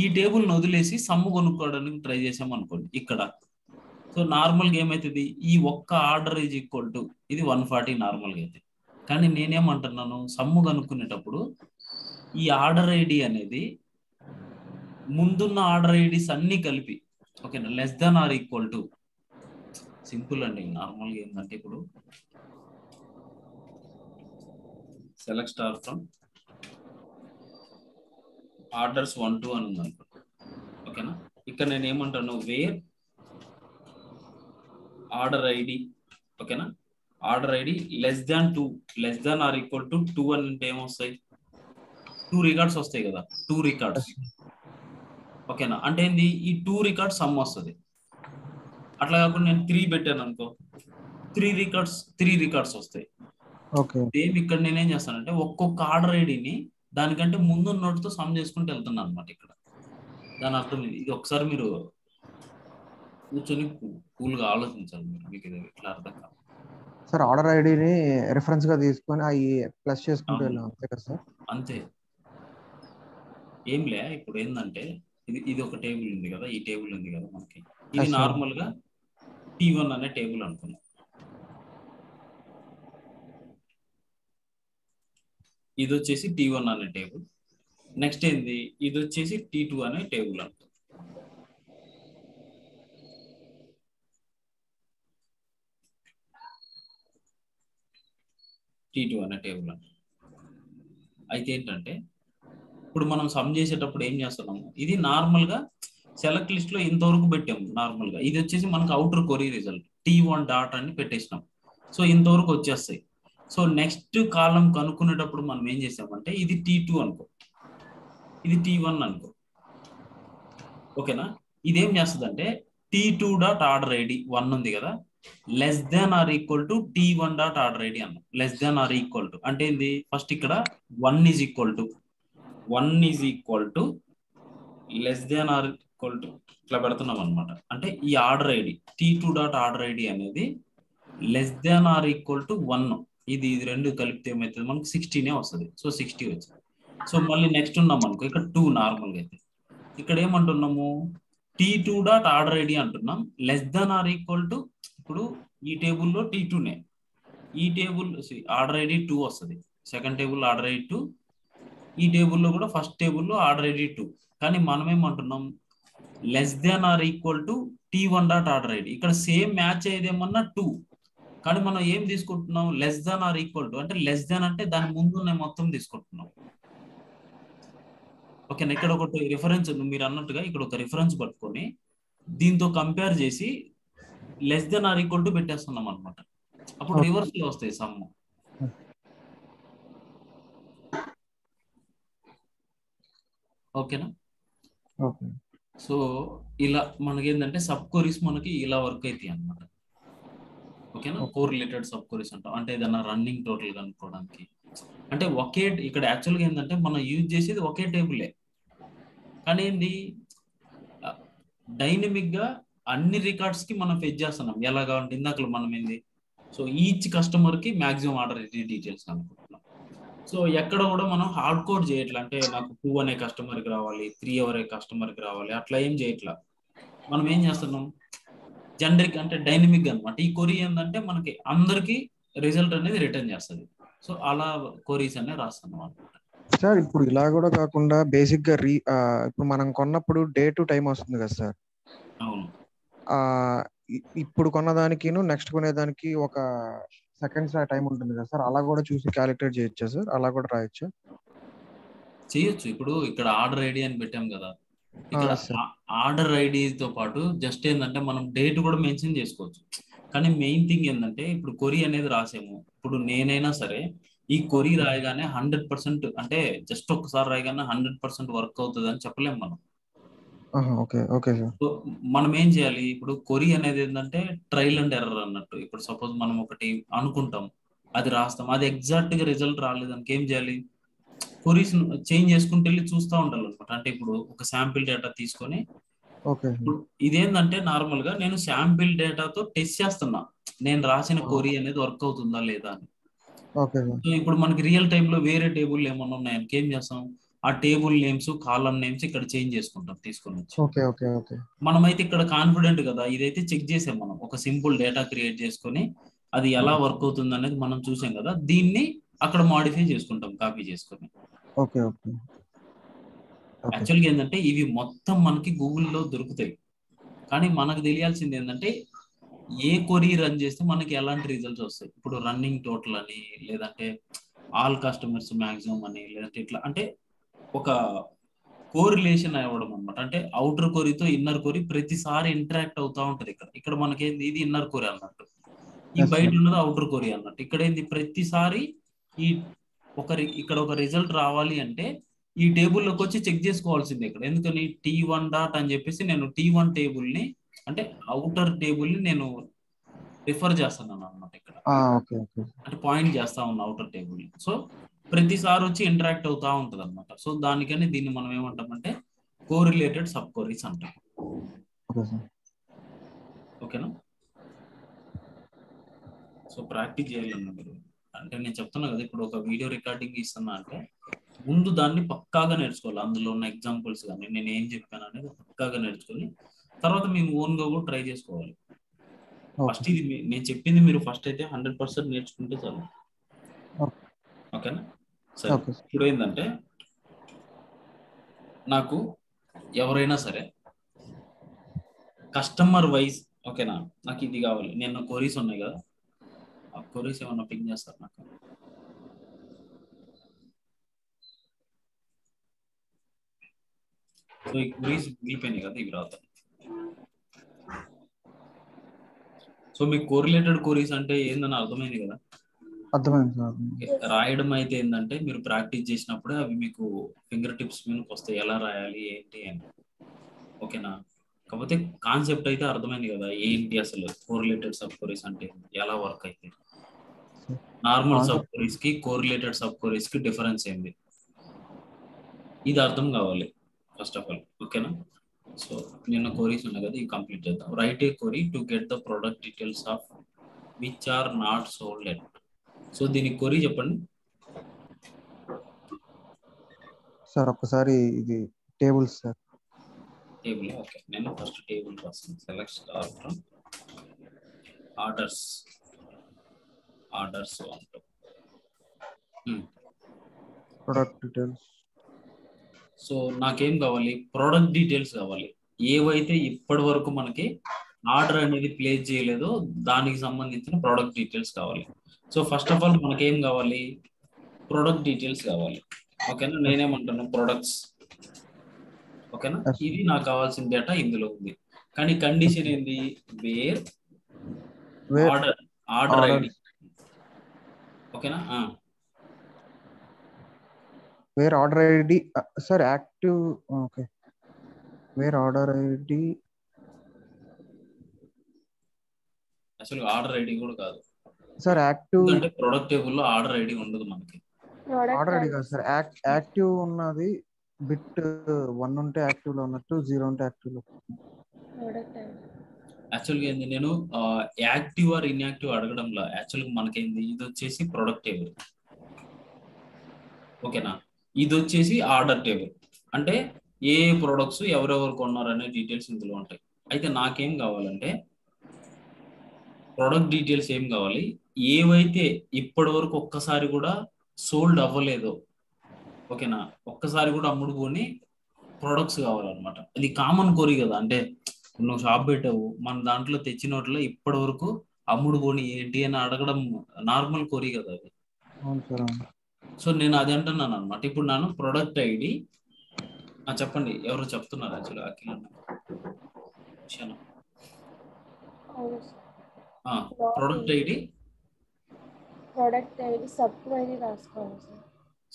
ఈ టేబుల్ ని వదిలేసి సమ్ము కొనుక్కోవడానికి ట్రై చేసాం అనుకోండి ఇక్కడ. సో నార్మల్ గా ఏమైతుంది, ఈ ఒక్క ఆర్డర్ ఈజ్ ఈక్వల్ టు ఇది 140 నార్మల్ గా అయితే. కానీ నేనేమంటున్నాను, సమ్ము కనుక్కునేటప్పుడు ఈ ఆర్డర్ ఐడి అనేది ముందున్న ఆర్డర్ ఐడీస్ అన్ని కలిపి, ఓకేనా, less than or equal to, simple అండి. నార్మల్ గా ఏంటంటే ఇప్పుడు సెలెక్ట్ స్టార్ ఫ్రమ్ ఆర్డర్స్ 1 2 అని ఉంది అనుకో, ఓకేనా. ఇక్కడ నేను ఏమంటాను, వేర్ ఆర్డర్ ఐడి, ఓకేనా, order ID less than 2 less than or equal to 2 అని అంటే ఏమొస్తాయి, 2 రికార్డ్స్ వస్తాయి కదా, 2 రికార్డ్స్, ఓకేనా. అంటే ఏంది, ఈ 2 రికార్డ్స్ సమ్ వస్తుంది. అట్లా కాకుండా నేను 3 పెట్టాను అనుకో, 3 రికార్డ్స్ వస్తాయి. సేమ్ ఇక్కడ నేనేం చేస్తానంటే ఒక్కొక్క ఆర్డర్ ఐడిని దానికంటే ముందు నోట్తో సమ్ చేసుకుంటూ వెళ్తున్నాను అనమాట ఇక్కడ. దాని అర్థం ఇది ఒకసారి మీరు కూర్చొని కూల్గా ఆలోచించాలి, మీకు ఇది ఇట్లా అర్థం కాదు. సార్ ఆర్డర్ ఐడిని రెఫరెన్స్ గా తీసుకొని అవి ప్లస్ చేసుకుంటూ అవును వెళ్ళాం అంతే కదా సార్? అంతే. ఏంలే ఇప్పుడు ఏంటంటే ఇది ఒక టేబుల్ ఉంది కదా, ఈ టేబుల్ ఉంది కదా మనకి, ఇది Yes, sir. నార్మల్ గా T1 అనే టేబుల్ అనుకున్నాం. ఇది వచ్చేసి T1 అనే టేబుల్. నెక్స్ట్ ఏంది, ఇది వచ్చేసి T2 అనే టేబుల్ అనుకో. T2 అనే టేబుల్ అని. అయితే ఏంటంటే ఇప్పుడు మనం సమ్ చేసేటప్పుడు ఏం చేస్తున్నాము, ఇది నార్మల్ గా సెలెక్ట్ లిస్ట్ లో ఇంతవరకు పెట్టాము నార్మల్ గా. ఇది వచ్చేసి మనకు అవుటర్ కొరీ రిజల్ట్ T1 డాట్ అని పెట్టేసినాం. సో ఇంతవరకు వచ్చేస్తాయి. సో నెక్స్ట్ కాలం కనుక్కునేటప్పుడు మనం ఏం చేసామంటే ఇది T2 అనుకో, ఇది T1 అనుకో, ఓకేనా. ఇదేం చేస్తుందంటే T2 డాట్ ఆర్డర్ ఐడి 1 ఉంది కదా, less than or equal to T1 dot order ID అన్నాం. Less than or equal to అంటే ఏంది, ఫస్ట్ ఇక్కడ 1 is equal to less than or equal to ఇట్లా పెడుతున్నాం అనమాట. అంటే ఈ order ID T2 dot order ID అనేది less than or equal to 1. ఇది రెండు కలిపితే ఏమవుతుంది మనకు 16 వస్తుంది. సో 60 వచ్చింది. సో మళ్ళీ నెక్స్ట్ ఉన్నాం అనుకో, ఇక్కడ 2 నార్మల్గా అయితే ఇక్కడ ఏమంటున్నాము T2 డాట్ ఆర్డర్ ఐడి అంటున్నాం, less than or equal to, ఇప్పుడు ఈ టేబుల్లో T2నే, ఈ టేబుల్ ఆర్డర్ ఐడి 2 వస్తుంది, సెకండ్ టేబుల్ ఆర్డర్ ఐడి 2, ఈ టేబుల్లో కూడా ఫస్ట్ టేబుల్లో ఆర్డర్ ఐడి 2. కానీ మనం ఏమంటున్నాం less than or equal to T1 dot order ID. ఇక్కడ సేమ్ మ్యాచ్ అయ్యేది ఏమన్నా 2, కానీ మనం ఏం తీసుకుంటున్నాం less than or equal to అంటే లెస్ దాన్ అంటే దాని ముందు మొత్తం తీసుకుంటున్నాం. ఓకేనా. ఇక్కడ ఒకటి రిఫరెన్స్ మీరు అన్నట్టుగా ఇక్కడ ఒక రిఫరెన్స్ పట్టుకొని దీంతో కంపేర్ చేసి less than or equal to పెట్టేస్తున్నాం అనమాట. అప్పుడు రివర్స్ లో వస్తాయి సమ్. ఓకేనా. సో ఇలా మనకి ఏంటంటే సబ్ క్వరీస్ మనకి ఇలా వర్క్ అవుతాయి అనమాట. ఓకేనా. కోరిలేటెడ్ సబ్ క్వరీస్ అంటాం, అంటే ఏదన్నా రన్నింగ్ టోటల్ కనుక్కోవడానికి. అంటే ఒకే ఇక్కడ యాక్చువల్గా ఏంటంటే మనం యూజ్ చేసేది ఒకే టేబులే, కానీ ఏంది డైనమిక్ గా అన్ని రికార్డ్స్ కి మనం ఫెచ్ చేస్తున్నాం. ఎలాగా అంటే ఇందాక మనం ఏంది, సో ఈచ్ కస్టమర్ కి మాక్సిమం ఆర్డర్ డీటెయిల్స్ అనుకుంటున్నాం. సో ఎక్కడ కూడా మనం హార్డ్ కోడ్ చేయట్లా, అంటే నాకు 2 అనే కస్టమర్ కి రావాలి, 3 అనే కస్టమర్ కి రావాలి, అట్లా ఏం చేయట్లా. మనం ఏం చేస్తున్నాం జనరిక్ అంటే డైనమిక్ అనమాట. ఈ కొరీ ఏంటంటే మనకి అందరికి రిజల్ట్ అనేది రిటర్న్ చేస్తుంది. సో అలా కొరీస్ అనే రాస్తున్నాం అనమాట. సార్ ఇప్పుడు ఇలా కూడా కాకుండా బేసిక్ గా ఇప్పుడు మనం కొన్నప్పుడు డే టు టైం వస్తుంది కదా సార్? అవును. ఇప్పుడు కొన్నదానికి నెక్స్ట్ కొనేదానికి ఒక సెకండ్స్ టైం ఉంటుంది కదా సార్, అలా కూడా చూసి క్యాలిక్యులేట్ చేయొచ్చా సార్? అలా కూడా రాయొచ్చా? చేయొచ్చు. ఇప్పుడు ఇక్కడ ఆర్డర్ ఐడి అని పెట్టాం కదా, ఇక్కడ ఆర్డర్ ఐడితో పాటు జస్ట్ ఏంటంటే మనం డేట్ కూడా మెన్షన్ చేసుకోవచ్చు. కానీ మెయిన్ థింగ్ ఏంటంటే ఇప్పుడు కొరీ అనేది రాసాము, ఇప్పుడు నేనైనా సరే ఈ కొరీ రాయగానే 100% అంటే జస్ట్ ఒకసారి రాయగానే 100% వర్క్ అవుతుంది అని చెప్పలేము మనం. మనం ఏం చేయాలి, ఇప్పుడు కొరీ అనేది ఏంటంటే ట్రయల్ అండ్ ఎర్రర్ అన్నట్టు. ఇప్పుడు సపోజ్ మనం ఒకటి అనుకుంటాం, అది రాస్తాం, అది ఎగ్జాక్ట్ గా రిజల్ట్ రాలేదానికి ఏం చేయాలి, కొరీస్ చేంజ్ చేసుకుంటూ వెళ్ళి చూస్తూ ఉండాలి అనమాట. అంటే ఇప్పుడు ఒక శాంపిల్ డేటా తీసుకొని, ఇదేంటంటే నార్మల్ గా నేను శాంపిల్ డేటాతో టెస్ట్ చేస్తున్నా నేను రాసిన కొరీ అనేది వర్క్ అవుతుందా లేదా అని. సో ఇప్పుడు మనకి రియల్ టైమ్ లో వేరే టేబుల్ ఏమన్నా ఉన్నాయని ఏం చేస్తాం, ఆ టేబుల్ నేమ్స్ కాలం నేమ్స్ ఇక్కడ చేంజ్ చేసుకుంటాం తీసుకొని వచ్చి. మనమైతే ఇక్కడ కాన్ఫిడెంట్ కదా, ఇదైతే చెక్ చేసాం మనం, ఒక సింపుల్ డేటా క్రియేట్ చేసుకొని అది ఎలా వర్క్ అవుతుంది అనేది మనం చూసాం కదా, దీన్ని అక్కడ మాడిఫై చేసుకుంటాం కాపీ చేసుకొని. యాక్చువల్గా ఏంటంటే ఇవి మొత్తం మనకి గూగుల్లో దొరుకుతాయి, కానీ మనకు తెలియాల్సింది ఏంటంటే ఏ కొరీ రన్ చేస్తే మనకి ఎలాంటి రిజల్ట్స్ వస్తాయి. ఇప్పుడు రన్నింగ్ టోటల్ అని, లేదంటే ఆల్ కస్టమర్స్ మ్యాక్సిమం అని, లేదంటే ఇట్లా అంటే ఒక కోరిలేషన్ అవ్వడం అనమాట. అంటే అవుటర్ కొరీతో ఇన్నర్ కొరీ ప్రతిసారి ఇంటరాక్ట్ అవుతా ఉంటది. ఇక్కడ మనకేంది ఇది ఇన్నర్ కొరీ అన్నట్టు, ఈ బయట ఉన్నది అవుటర్ కొరీ అన్నట్టు. ఇక్కడ ఏంది ప్రతిసారి ఈ ఇక్కడ ఒక రిజల్ట్ రావాలి అంటే ఈ టేబుల్లోకి వచ్చి చెక్ చేసుకోవాల్సిందే ఇక్కడ. ఎందుకని T1 డాట్ అని చెప్పేసి నేను T1 టేబుల్ ని అంటే అవుటర్ టేబుల్ ని నేను రిఫర్ చేస్తున్నాను అనమాట ఇక్కడ, అంటే పాయింట్ చేస్తా ఉన్నా అవుటర్ టేబుల్. సో ప్రతిసారి వచ్చి ఇంటరాక్ట్ అవుతా ఉంటది అనమాట. సో దానికని దీన్ని మనం ఏమంటామంటే కోరిలేటెడ్ సబ్ క్వరీస్ అంటాం. ఓకేనా. సో ప్రాక్టీస్ చేయాలన్న మీరు. అంటే నేను చెప్తున్నా కదా, ఇప్పుడు ఒక వీడియో రికార్డింగ్ ఇస్తున్నా అంటే ముందు దాన్ని పక్కాగా నేర్చుకోవాలి. అందులో ఉన్న ఎగ్జాంపుల్స్ కానీ నేను ఏం చెప్పాను అనేది పక్కాగా నేర్చుకొని తర్వాత మేము ఓన్గా కూడా ట్రై చేసుకోవాలి. ఫస్ట్ ఇది నేను చెప్పింది మీరు ఫస్ట్ అయితే 100% నేర్చుకుంటే చాలు. ఓకేనా? సరే, ఇప్పుడు ఏంటంటే నాకు ఎవరైనా సరే కస్టమర్ వైజ్, ఓకేనా, నాకు ఇది కావాలి, నేను క్వరీస్ ఉన్నాయి కదా, ఆ క్వరీస్ ఏమన్నా పింగ్ చేస్తారు నాకు. సో ఈ క్వరీస్ మిగిలిపోయినాయి కదా, ఇవి రావుతాయి. సో మీకు కోరిలేటెడ్ క్వరీస్ అంటే ఏందని అర్థమైంది కదా? అర్థమైంది సార్. రాయడం అయితే ఏంటంటే మీరు ప్రాక్టీస్ చేసినప్పుడే అవి మీకు ఫింగర్ టిప్స్ మీదకి వస్తాయి, ఎలా రాయాలి ఏంటి అని. ఓకేనా? కాకపోతే కాన్సెప్ట్ అయితే అర్థమైంది కదా, ఏంటి అసలు కోరిలేటెడ్ సబ్ క్వరీస్ అంటే ఎలా వర్క్ అయితే, నార్మల్ సబ్ క్వరీస్ కి కోరిలేటెడ్ సబ్ క్వరీస్ కి డిఫరెన్స్ ఏంది, ఇది అర్థం కావాలి ఫస్ట్ ఆఫ్ ఆల్. ఓకేనా? సో నిన్న క్వరీస్ ఉన్నాయి కదా, ఇది కంప్లీట్ చేద్దాం. Write a query to get the product details of which are not sold at. So దీనికి క్వరీ చెప్పండి సార్. ఒక్కసారి ఇది టేబుల్స్ సార్. టేబుల్. ఓకే, నేను ఫస్ట్ టేబుల్ రాస్తాను. Select star from orders. Orders product details. So నాకేం కావాలి? Product details కావాలి. ఏవైతే ఇప్పటి వరకు మనకి ఆర్డర్ అనేది ప్లేస్ చేయలేదో దానికి సంబంధించిన ప్రొడక్ట్ డీటెయిల్స్ కావాలి. సో ఫస్ట్ ఆఫ్ ఆల్ మనకేం కావాలి? ప్రొడక్ట్ డీటెయిల్స్ కావాలి. ఓకేనా? నేనేమంటాను, ప్రొడక్ట్స్. ఓకేనా? ఇది నాకు కావాల్సిన డేటా ఇందులో ఉంది. కానీ కండిషన్ ఏంది? Where order ID. ఓకేనా? Where order ID sir active. Okay, where order ID. అసలు ఆర్డర్ ఐడి కూడా కాదు సార్, యాక్టివ్ అంటే ప్రొడక్ట్ టేబుల్ లో ఆర్డర్ ఐడి ఉండదు మనకి. ఆర్డర్ ఐడి కాదు సార్, యాక్టివ్ ఉన్నది. బిట్ 1 ఉంటే యాక్టివ్ లో ఉన్నట్టు, 0 ఉంటే యాక్టివ్ లో. యాక్చువల్గా ఏంది, నేను యాక్టివ్ ఆర్ ఇన్యాక్టివ్ అడగడంలో యాక్చువల్గా మనకేంది, ఇది వచ్చేసి ప్రొడక్ట్ టేబుల్. ఓకేనా? ఇది వచ్చేసి ఆర్డర్ టేబుల్. అంటే ఏ ప్రొడక్ట్స్ ఎవరెవరు కొన్నారు అనే డీటెయిల్స్ ఇందులో ఉంటాయి. అయితే నాకేం కావాలంటే ప్రొడక్ట్ డీటెయిల్స్ ఏం కావాలి, ఏవైతే ఇప్పటి వరకు ఒక్కసారి కూడా సోల్డ్ అవ్వలేదో, ఓకేనా, ఒక్కసారి కూడా అమ్ముడుపోని ప్రొడక్ట్స్ కావాలన్నమాట. అది కామన్ కోరి కదా. అంటే నువ్వు షాప్ పెట్టావు, మన దాంట్లో తెచ్చినట్లో ఇప్పటి వరకు అమ్ముడు పోని ఏంటి అని అడగడం నార్మల్ కోరి కదా అది. అవును సార్. సో నేను అది అంటున్నాను అనమాట. ఇప్పుడు నేను ప్రొడక్ట్ ఐడి చెప్పండి, ఎవరు చెప్తున్నారు? యాక్చువల్గా అఖిల్ అన్న, ప్రొడక్ట్ ఐడి సబ్ క్వెరీ రాసుకోవాలి sir.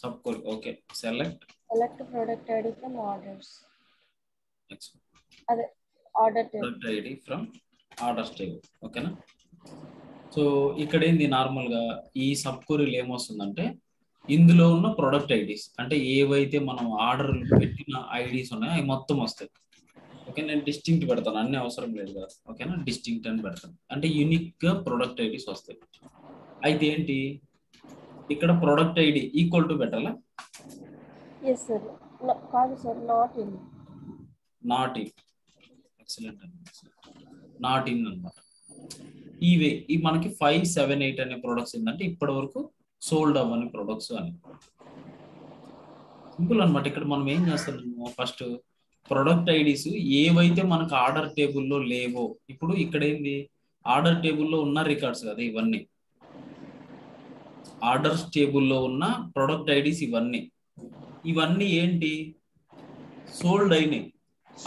Sub query. Okay, select product ID from orders. Next అదే order table. Product ID from orders table. ఓకేనా? సో ఇక్కడ ఏంది, నార్మల్ గా ఈ సబ్ క్వెరీలు ఏమొస్తుందంటే ఇందులో ఉన్న ప్రొడక్ట్ ఐడీస్, అంటే ఏవైతే మనం ఆర్డర్ పెట్టిన ఐడీస్ ఉన్నాయో అవి మొత్తం వస్తాయి. ఓకే, నేను డిస్టింక్ట్ పెడతాను, అన్ని అవసరం లేదు కదా. ఓకేనా? డిస్టింక్ట్ అని పెడతాను, అంటే యూనిక్ గా ప్రొడక్ట్ ఐడీస్ వస్తాయి. అయితే ఏంటి, ఇక్కడ ప్రొడక్ట్ ఐడి ఈక్వల్ టు పెట్టాలా? Yes sir. కాదు sir, not in. Not in. Excellent అండి, నాట్ ఇన్ అన్నమాట. ఇవి మనకి 5, 7, 8 అనే ప్రొడక్ట్స్ ఏంటంటే ఇప్పటి వరకు సోల్డ్ అవ్వని ప్రొడక్ట్స్ అని. సింపుల్ అనమాట. ఇక్కడ మనం ఏం చేస్తున్నాము, ఫస్ట్ ప్రొడక్ట్ ఐడీస్ ఏవైతే మనకు ఆర్డర్ టేబుల్లో లేవో, ఇప్పుడు ఇక్కడ ఏంది, ఆర్డర్ టేబుల్లో ఉన్న రికార్డ్స్ కదా ఇవన్నీ, ఆర్డర్స్ టేబుల్లో ఉన్న ప్రొడక్ట్ ఐడీస్ ఇవన్నీ ఏంటి, సోల్డ్ అయినాయి.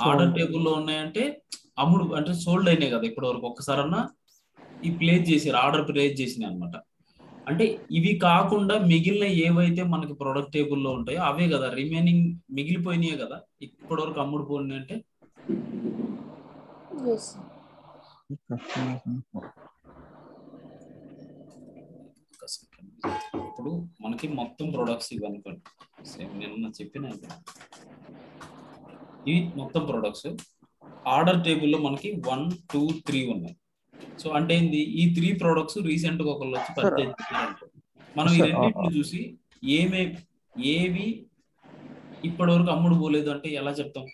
ఆర్డర్ టేబుల్లో ఉన్నాయంటే అమ్ముడు, అంటే సోల్డ్ అయినాయి కదా ఇప్పటి వరకు. ఒక్కసారన్నా ఈ ప్లేస్ చేసారు, ఆర్డర్ ప్లేస్ చేసినాయి అనమాట. అంటే ఇవి కాకుండా మిగిలిన ఏవైతే మనకి ప్రొడక్ట్ టేబుల్లో ఉంటాయో అవే కదా రిమైనింగ్ మిగిలిపోయినాయే కదా ఇప్పటి వరకు అమ్ముడు పోయినాయి అంటే. ఇప్పుడు మనకి మొత్తం ప్రొడక్ట్స్ ఇవనుకోండి, సేమ్ నిన్న చెప్పిన ఇవి మొత్తం ప్రొడక్ట్స్. ఆర్డర్ టేబుల్లో మనకి 1, 2, 3 ఉన్నాయి. సో అంటే ఏంది, ఈ 3 ప్రొడక్ట్స్ రీసెంట్ గా ఒకళ్ళు వచ్చి Sir, పర్చేజ్ చేశారు. మనం ఈ sir, రెండింటిని చూసి ఏవి ఇప్పటి వరకు అమ్ముడు పోలేదు అంటే ఎలా చెప్తాం?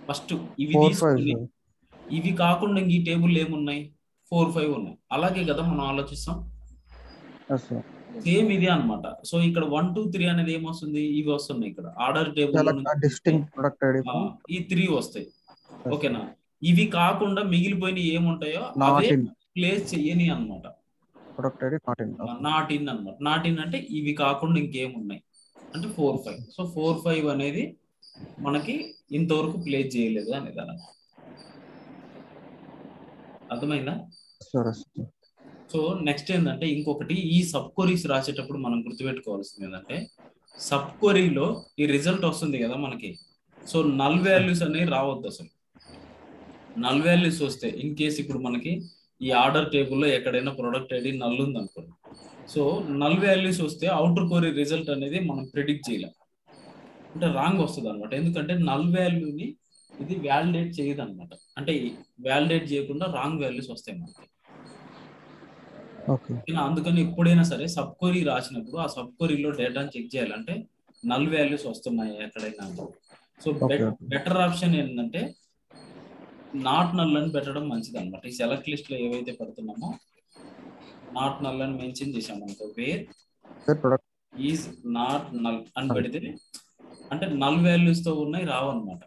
ఫస్ట్ ఇవి 4, 5, తీసుకుని sir. ఇవి కాకుండా ఇంక ఈ టేబుల్ ఏమున్నాయి? 4, 5 ఉన్నాయి. అలాగే కదా మనం ఆలోచిస్తాం. Yes, sir. సేమ్ ఇదే అన్నమాట. సో ఇక్కడ 1, 2, 3 అనేది ఏమొస్తుంది? ఇవి వస్తున్నాయి ఇక్కడ ఆర్డర్ టేబుల్ లో Select a distinct product ID from ఈ 3 వస్తాయి. yes, ఓకేనా? ఇవి కాకుండా మిగిలిపోయిన ఏముంటాయో not అవే in ప్లేస్ చెయ్యని అన్నమాట. product ID not in. Okay. Not in అన్నమాట. నాట్ ఇన్ అంటే ఇవి కాకుండా ఇంకేమున్నాయి అంటే 4, 5. సో 4, 5 అనేది మనకి ఇంతవరకు ప్లేస్ చేయలేదు అనేది అలా. అర్థమైందా? Sir, yes, sir. So next ఏంటంటే ఇంకొకటి, ఈ సబ్ క్వరీస్ రాసేటప్పుడు మనం గుర్తుపెట్టుకోవాల్సింది ఏంటంటే సబ్ క్వరీలో ఈ రిజల్ట్ వస్తుంది కదా మనకి. సో నల్ వాల్యూస్ అనేవి రావద్దు అసలు. నల్ వాల్యూస్ వస్తే ఇన్ కేస్ ఇప్పుడు మనకి ఈ ఆర్డర్ టేబుల్లో ఎక్కడైనా ప్రొడక్ట్ ఐడి నల్ ఉంది అనుకోండి. సో నల్ వాల్యూస్ వస్తే అవుటర్ క్వరీ రిజల్ట్ అనేది మనం ప్రిడిక్ట్ చేయలేం, అంటే రాంగ్ వస్తుంది అనమాట. ఎందుకంటే నల్ వాల్యూని ఇది వ్యాలిడేట్ చేయదు అనమాట. అంటే వ్యాలిడేట్ చేయకుండా రాంగ్ వాల్యూస్ వస్తాయి మనకి. Okay. అందుకని ఎప్పుడైనా సరే సబ్ క్వరీ రాసినప్పుడు ఆ సబ్ క్వరీలో డేటాను చెక్ చేయాలంటే నల్ వాల్యూస్ వస్తున్నాయి ఎక్కడైనా. సో బెటర్ ఆప్షన్ ఏంటంటే నాట్ నల్ అని పెట్టడం మంచిది అనమాట. ఈ సెలెక్ట్ లిస్ట్ లో ఏవైతే పెడుతున్నామో నాట్ నల్ అని మెన్షన్ చేసాం అనుకో, where product is not null అని పెడితే అంటే నల్ వాల్యూస్ తో ఉన్నాయి రావు అనమాట.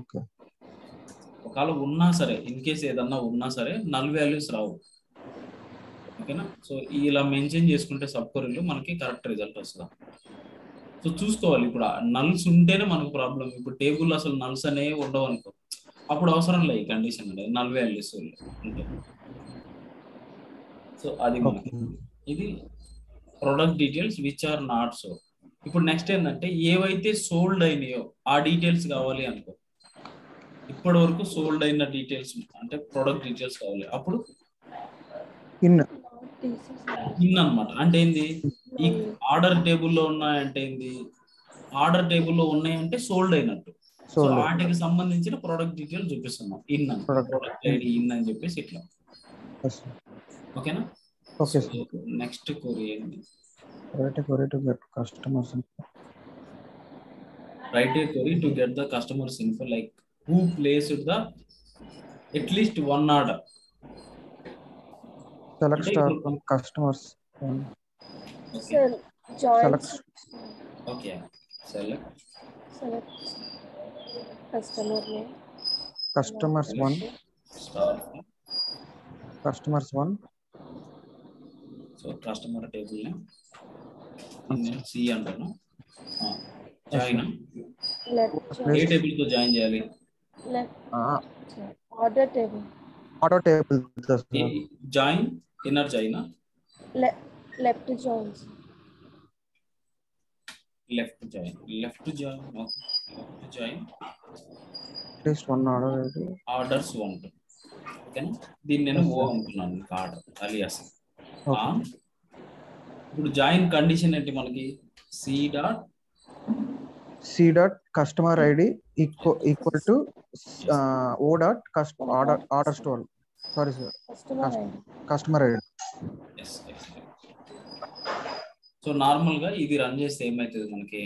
okay. ఒకవేళ ఉన్నా సరే, ఇన్ కేస్ ఏదన్నా ఉన్నా సరే నల్ వాల్యూస్ రావు. ఓకేనా? సో ఇలా మెన్షన్ చేసుకుంటే సబ్ క్వరీలో మనకి కరెక్ట్ రిజల్ట్ వస్తుంది. సో చూసుకోవాలి, ఇప్పుడు నల్స్ ఉంటేనే మనకు ప్రాబ్లం. ఇప్పుడు టేబుల్ అసలు నల్స్ అనేవి ఉండవు అనుకో, అప్పుడు అవసరం లేదు ఈ కండిషన్ అనేది, నల్ వాల్యూస్ ఉంటే. సో అది మనకి ఇది product details which are not so. ఇప్పుడు నెక్స్ట్ ఏంటంటే ఏవైతే సోల్డ్ అయినాయో ఆ డీటెయిల్స్ కావాలి అనుకో. ఇప్పటి వరకు సోల్డ్ అయిన డీటెయిల్స్ అంటే ప్రొడక్ట్ డీటెయిల్స్ కావాలి, అప్పుడు in ఇన్ అన్నమాట. అంటే ఏంది, ఈ ఆర్డర్ టేబుల్లో ఉన్నాయంటే ఏంది, ఆర్డర్ టేబుల్లో ఉన్నాయంటే సోల్డ్ అయినట్టు. సో వాటికి సంబంధించిన ప్రొడక్ట్ డీటెయిల్స్ చూపిస్తున్నాం ఇన్ అని, ప్రొడక్ట్ ఐడి ఇన్ అని చెప్పేసి ఇట్లా. yes, ఓకేనా? okay, sir. నెక్స్ట్ క్వరీ ఏంటి? Write a query to get customers info. Write a query to get the customers info like who placed the at least one order. Select star from customers. Sir, join. Select Okay. Select Customer name. customers 1, star. customers 1, So customer table name. నేను C అంటాను. Join Left ఏ join. Table తో join చేయాలి? Order table. auto table. Sir. Join inner join, Left joins. Left join, left join, left join At least one order ID. Orders 1. ఓకేనా? దీన్ని నేను ఓ అనుకున్నాను order alias. ఇప్పుడు join condition ఏంటి మనకి? C dot customer ID equal to O dot order store. Sorry, sir. Customer ID. Customer ID. So normal గా ఇది run చేస్తే ఏమైతుంది మనకి?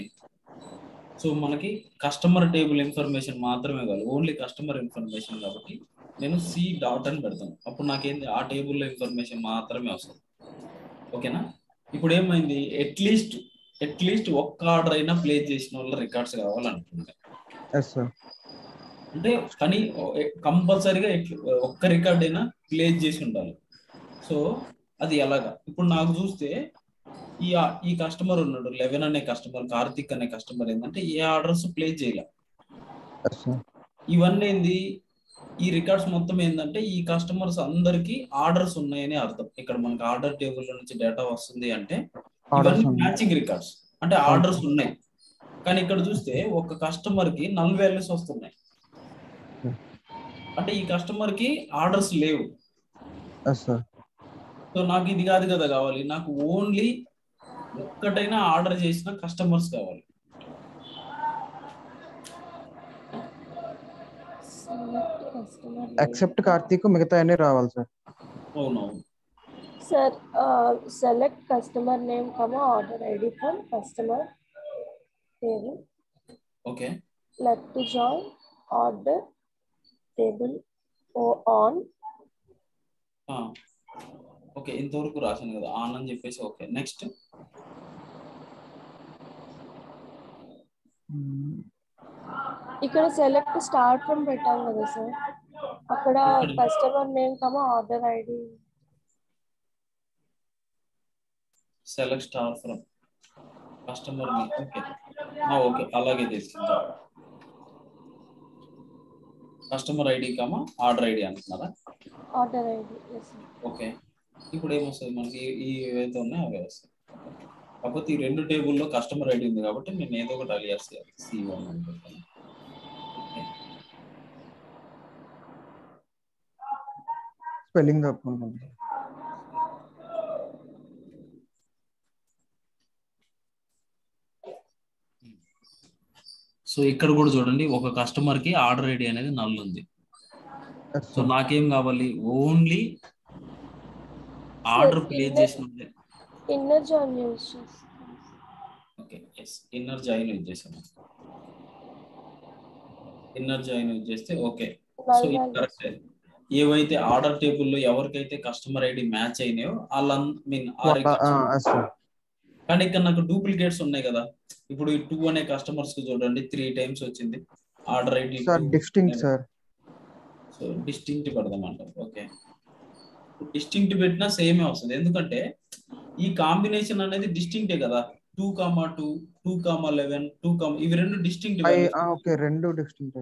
సో మనకి కస్టమర్ టేబుల్ ఇన్ఫర్మేషన్ మాత్రమే కాదు, ఓన్లీ కస్టమర్ ఇన్ఫర్మేషన్ కాబట్టి నేను C డాట్ అని పెడతాను. అప్పుడు నాకేంది, ఆ టేబుల్లో ఇన్ఫర్మేషన్ మాత్రమే వస్తుంది. ఓకేనా? ఇప్పుడు ఏమైంది, అట్లీస్ట్ ఒక్క ఆర్డర్ అయినా ప్లేస్ చేసిన వాళ్ళ రికార్డ్స్ కావాలనుకుంటా. Yes, sir. అంటే కానీ కంపల్సరీగా ఒక్క రికార్డ్ అయినా ప్లేస్ చేసి ఉండాలి. సో అది ఎలాగా? ఇప్పుడు నాకు చూస్తే ఈ కస్టమర్ ఉన్నాడు 11 అనే కస్టమర్, కార్తిక్ అనే కస్టమర్ ఏంటంటే ఏ ఆర్డర్స్ ప్లేస్ చేయలే. Yes, sir. ఇవన్నీ ఏంది, ఈ రికార్డ్స్ మొత్తం ఏంటంటే ఈ కస్టమర్స్ అందరికి ఆర్డర్స్ ఉన్నాయని అర్థం. ఇక్కడ మనకి ఆర్డర్ టేబుల్ నుంచి డేటా వస్తుంది అంటే ఇవన్నీ మ్యాచింగ్ రికార్డ్స్, అంటే ఆర్డర్స్ ఉన్నాయి. కానీ ఇక్కడ చూస్తే ఒక కస్టమర్ కి నల్ వాల్యూస్ వస్తున్నాయి, అంటే ఈ కస్టమర్ కి ఆర్డర్స్ లేవు. Yes, sir. సో నాకు ఇది కాదు కదా కావాలి, నాకు ఓన్లీ ఒక్కటైనా ఆర్డర్ చేసిన కస్టమర్స్ కావాలి. Select customer name. Except Karthik మిగతా అన్ని రావాలి సార్. అవునవును. Sir, select customer name, order ID from customer table. Okay Left to join order table on. Okay ఇంతవరకు రాశాను కదా ఆన్ అని చెప్పేసి. ఓకే నెక్స్ట్ ఇక్కడ సెలెక్ట్ స్టార్ట్ ఫ్రమ్ పెట్టాం కదా సార్, అక్కడ customer name order ID. Select star from customer name. Okay okay అలాగే తీసుకుంటా. కస్టమర్ ఐడి ఆర్డర్ ఐడి అంటున్నారా? Order ID. ఓకే ఇప్పుడు ఏమొస్తుంది మనకి ఈ ఏవైతే ఉన్నాయో అవే వస్తాయి. కాకపోతే ఈ రెండు టేబుల్లో కస్టమర్ ఐడి ఉంది కాబట్టి నేను ఏదో ఒకటి అలియాస్ చేయాలి. C1 అనుకుంటాను. స్పెల్లింగ్ తప్పుకుంటాను. సో ఇక్కడ కూడా చూడండి ఒక కస్టమర్ కి ఆర్డర్ ఐడి అనేది నల్ ఉంది. సో నాకేం కావాలి? ఓన్లీ ఆర్డర్ ప్లేస్ చేసిన ఇన్నర్ జాయిన్ యూస్ చేస్తాం. Okay yes inner join use చేసాము. ఇన్నర్ జాయిన్ యూజ్ చేస్తే ఓకే. సో ఇది కరెక్ట్. ఏవైతే ఆర్డర్ టేబుల్లో ఎవరికైతే కస్టమర్ ఐడి మ్యాచ్ అయినాయో వాళ్ళ కానీ ఇక్కడ నాకు డూప్లికేట్స్ ఉన్నాయి కదా. ఇప్పుడు ఈ 2 అనే కస్టమర్స్ కి చూడండి 3 times వచ్చింది order ID. Distinct sir. So distinct పెడదామంటారు. ఓకే డిస్టింక్ట్ పెట్టినా సేమే వస్తుంది, ఎందుకంటే ఈ కాంబినేషన్ అనేది డిస్టింక్టే కదా. 2,2 2,11 2, ఇవి రెండు డిస్టింక్ట్. ఓకే రెండు డిస్టింక్ట్.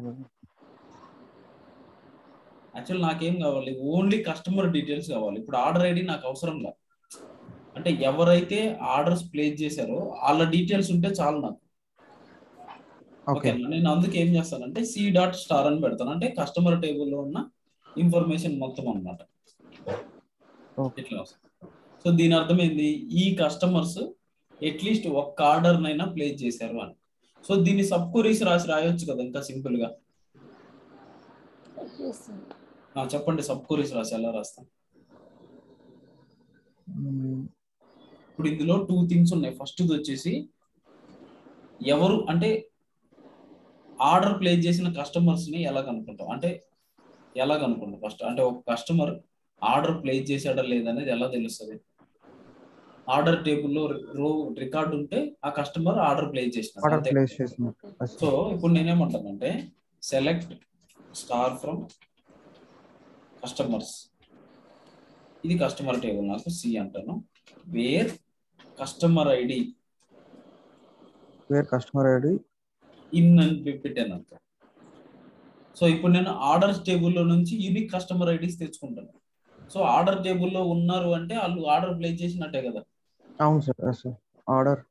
యాక్చువల్ నాకేం కావాలి? ఓన్లీ కస్టమర్ డీటెయిల్స్ కావాలి. ఇప్పుడు ఆర్డర్ ఐడి నాకు అవసరం లేదు. అంటే ఎవరైతే ఆర్డర్స్ ప్లేస్ చేశారో వాళ్ళ డీటెయిల్స్ ఉంటే చాలు నాకు. ఓకే నేను అందుకే ఏం చేస్తానంటే C.star అని పెడతాను. అంటే కస్టమర్ టేబుల్లో ఉన్న ఇన్ఫర్మేషన్ మొత్తం అన్నమాట. ఇట్లా వస్తుంది. సో దీని అర్థం ఏంది? ఈ కస్టమర్స్ అట్లీస్ట్ ఒక్క ఆర్డర్ నైనా ప్లేస్ చేశారు అని. సో దీన్ని సబ్ క్వరీస్ రాయొచ్చు కదా ఇంకా సింపుల్ గా. చెప్పండి సబ్ క్వరీస్ ఎలా రాస్తాం? ఇప్పుడు ఇందులో 2 things ఉన్నాయి. ఫస్ట్ వచ్చేసి ఎవరు అంటే ఆర్డర్ ప్లేస్ చేసిన కస్టమర్స్ ని ఎలా కనుక్కుంటాం అంటే ఫస్ట్ అంటే ఒక కస్టమర్ ఆర్డర్ ప్లేస్ చేశాడా లేదనేది ఎలా తెలుస్తుంది? ఆర్డర్ టేబుల్లో రికార్డ్ ఉంటే ఆ కస్టమర్ ఆర్డర్ ప్లేస్ చేసిన. సో ఇప్పుడు నేనేమంటానంటే సెలెక్ట్ స్టార్ ఫ్రమ్ కస్టమర్స్. ఇది కస్టమర్ టేబుల్ నాకు C అంటాను. వేర్ కస్టమర్ ఐడి ఇన్ అని పెట్టాను అంత. సో ఇప్పుడు నేను ఆర్డర్స్ టేబుల్లో నుంచి యూనిక్ కస్టమర్ ఐడీస్ తెచ్చుకుంటాను. సో ఆర్డర్ టేబుల్లో ఉన్నారు అంటే వాళ్ళు ఆర్డర్ ప్లేస్ చేసినట్టే కదా. అవును sir. Order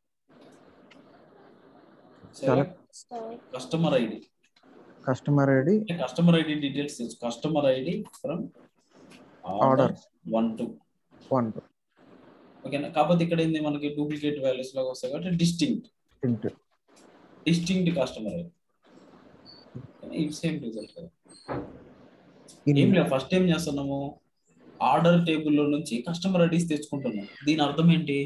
customer ID details తెచ్చు. Customer ID from order 1 to 1. ఓకేనా? కాకపోతే ఇక్కడ ఏంది మనకి డూప్లికేట్ వాల్యూస్ లాగా వస్తాయి కాబట్టి డిస్టింక్ట్ కస్టమర్ ఐడి. ఇది సేమ్ రిజల్ట్ కదా. ఏం లేదు ఫస్ట్ ఏం చేస్తున్నాము? ఆర్డర్ టేబుల్లో నుంచి కస్టమర్ ఐడీస్ తెచ్చుకుంటున్నాం. దీని అర్థం ఏంటి?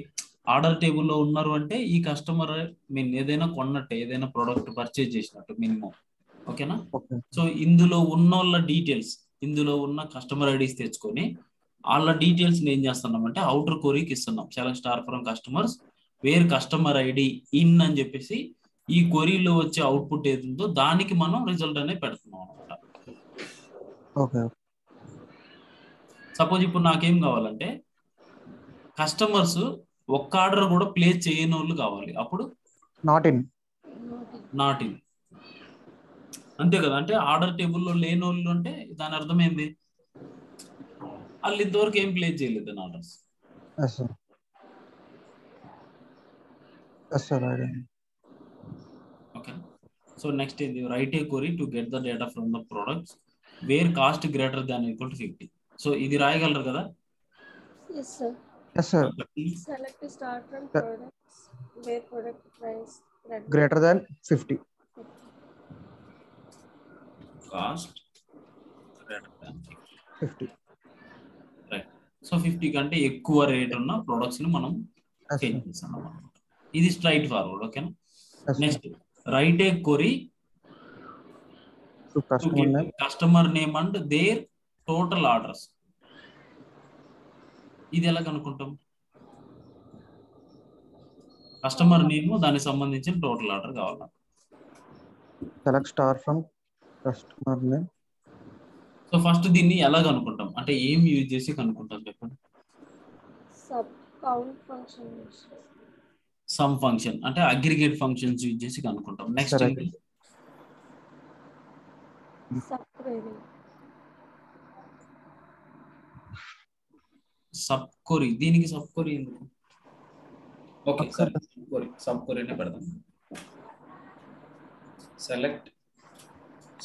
ఆర్డర్ టేబుల్లో ఉన్నారు అంటే ఈ కస్టమర్ ఏదైనా కొన్నట్టే, ఏదైనా ప్రోడక్ట్ పర్చేజ్ చేసినట్టు మినిమం. ఓకేనా? సో ఇందులో ఉన్న డీటెయిల్స్, ఇందులో ఉన్న కస్టమర్ ఐడీస్ తెచ్చుకొని వాళ్ళ డీటెయిల్స్ ఏం చేస్తున్నాం అంటే అవుటర్ క్వరీకి ఇస్తున్నాం. Select star from customers wear customer ID in అని చెప్పేసి ఈ క్వరీలో వచ్చే అవుట్పుట్ ఏది ఉందో దానికి మనం రిజల్ట్ అనేది పెడుతున్నాం అనమాట. సపోజ్ ఇప్పుడు నాకేం కావాలంటే కస్టమర్స్ ఒక్క ఆర్డర్ కూడా ప్లేస్ చేయని వాళ్ళు కావాలి. అప్పుడు నాట్ ఇన్ అంతే కదా. అంటే ఆర్డర్ టేబుల్లో లేని వాళ్ళు అంటే దాని అర్థం ఏంది? వాళ్ళు ఇంతవరకు ఏం ప్లేస్ చేయలేదు ఆర్డర్స్. ఓకే. సో నెక్స్ట్ ఏంది? Write a query to get the data from the products where cost greater than equal to 50. So ఇది రాయగలరు కదా? Yes sir. Select start from products where product price greater than 50. Cost greater than 50. Right. So 50 కంటే ఎక్కువ rate ఉన్న products ని మనం Yes, change sir. చేస్తాం అన్నమాట. ఇది స్ట్రైట్ ఫార్వర్డ్. ఓకేనా? Yes, sir. Next right a query To to customer get name. customer name and their total orders. ఇది ఎలా కనుక్కుంటాం? కస్టమర్ నేమ్ దానికి సంబంధించిన టోటల్ ఆర్డర్ కావాలి. Select star from customer name. So first దీన్ని ఎలా కనుక్కుంటాం అంటే ఏం యూజ్ చేసి కనుక్కుంటాం చెప్పండి? Sub count function sum function అంటే అగ్రిగేట్ ఫంక్షన్స్ యూజ్ చేసి కనుక్కుంటాం. Next Correct. Sub query sub query. దీనికి సబ్ క్వరీ ఎందుకు? ఓకే Sub సరే, సబ్ క్వరీనే పెడదాం. Select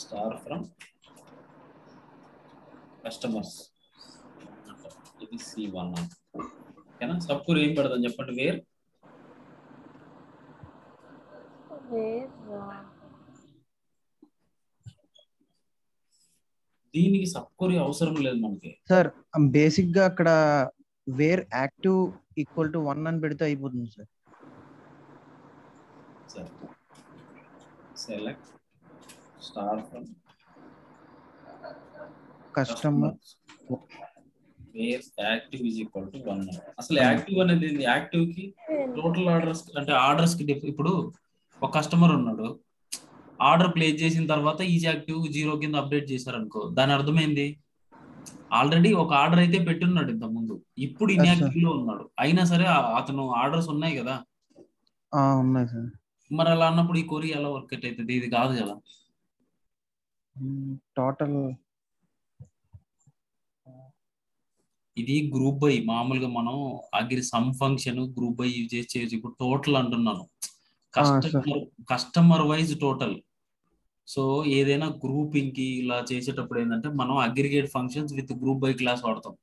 star from customers. ఇది C1. ఓకేనా? సబ్ క్వరీ ఏం పెడదాం చెప్పండి? వేర్ దీనికి సబ్ క్వరీ అవసరం లేదు మనకి. సార్ బేసిక్ గా అక్కడ వేర్ యాక్టివ్ ఈక్వల్ టు 1 అని పెడితే అయిపోతుంది సార్. సరే, select star from customer where active is equal to 1. అసలు యాక్టివ్ అనేది యాక్టివ్ కి టోటల్ ఆర్డర్స్ అంటే ఆర్డర్స్ కి ఇప్పుడు ఒక కస్టమర్ ఉన్నాడు, ఆర్డర్ ప్లేస్ చేసిన తర్వాత ఈజ్ యాక్టివ్ 0 కింద అప్డేట్ చేశారు అనుకో, దాని అర్థమైంది ఆల్రెడీ ఒక ఆర్డర్ అయితే పెట్టున్నాడు ఇంత ముందు, ఇప్పుడు ఇన్యాక్టివ్ లో ఉన్నాడు. అయినా సరే అతను ఆర్డర్స్ ఉన్నాయి కదా. ఉన్నాయి సార్. మరి అలా అన్నప్పుడు ఈ కొరీ ఎలా వర్కౌట్ అవుతుంది? ఇది కాదు కదా. టోటల్ ఇది గ్రూప్ బై. మామూలుగా మనం sum function group by use చేసి చేయొచ్చు. ఇప్పుడు టోటల్ అంటున్నాను, కస్టమర్ వైజ్ టోటల్. సో ఏదైనా గ్రూపింగ్ కి ఇలా చేసేటప్పుడు ఏంటంటే మనం aggregate functions with group by class వాడతాం.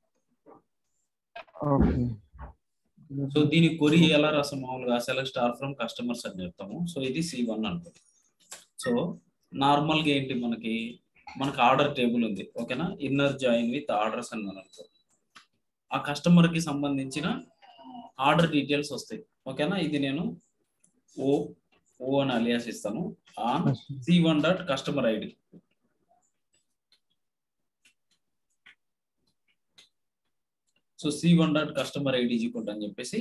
సో దీని కొరీ ఎలా రాస్తాం? మామూలుగా సెలెక్ట్ స్టార్ ఫ్రమ్ కస్టమర్స్ అని చెప్తాము. సో ఇది C1 అనుకోండి. సో నార్మల్ గా ఏంటి మనకి ఆర్డర్ టేబుల్ ఉంది. ఓకేనా? ఇన్నర్ జాయిన్ విత్ ఆర్డర్స్ అని అనుకో, ఆ కస్టమర్ కి సంబంధించిన ఆర్డర్ డీటెయిల్స్ వస్తాయి. ఓకేనా? ఇది నేను ఓ అని అలియాస్ ఇస్తాను. On C1 dot customer ID. So C1 dot customer ID equal అని చెప్పేసి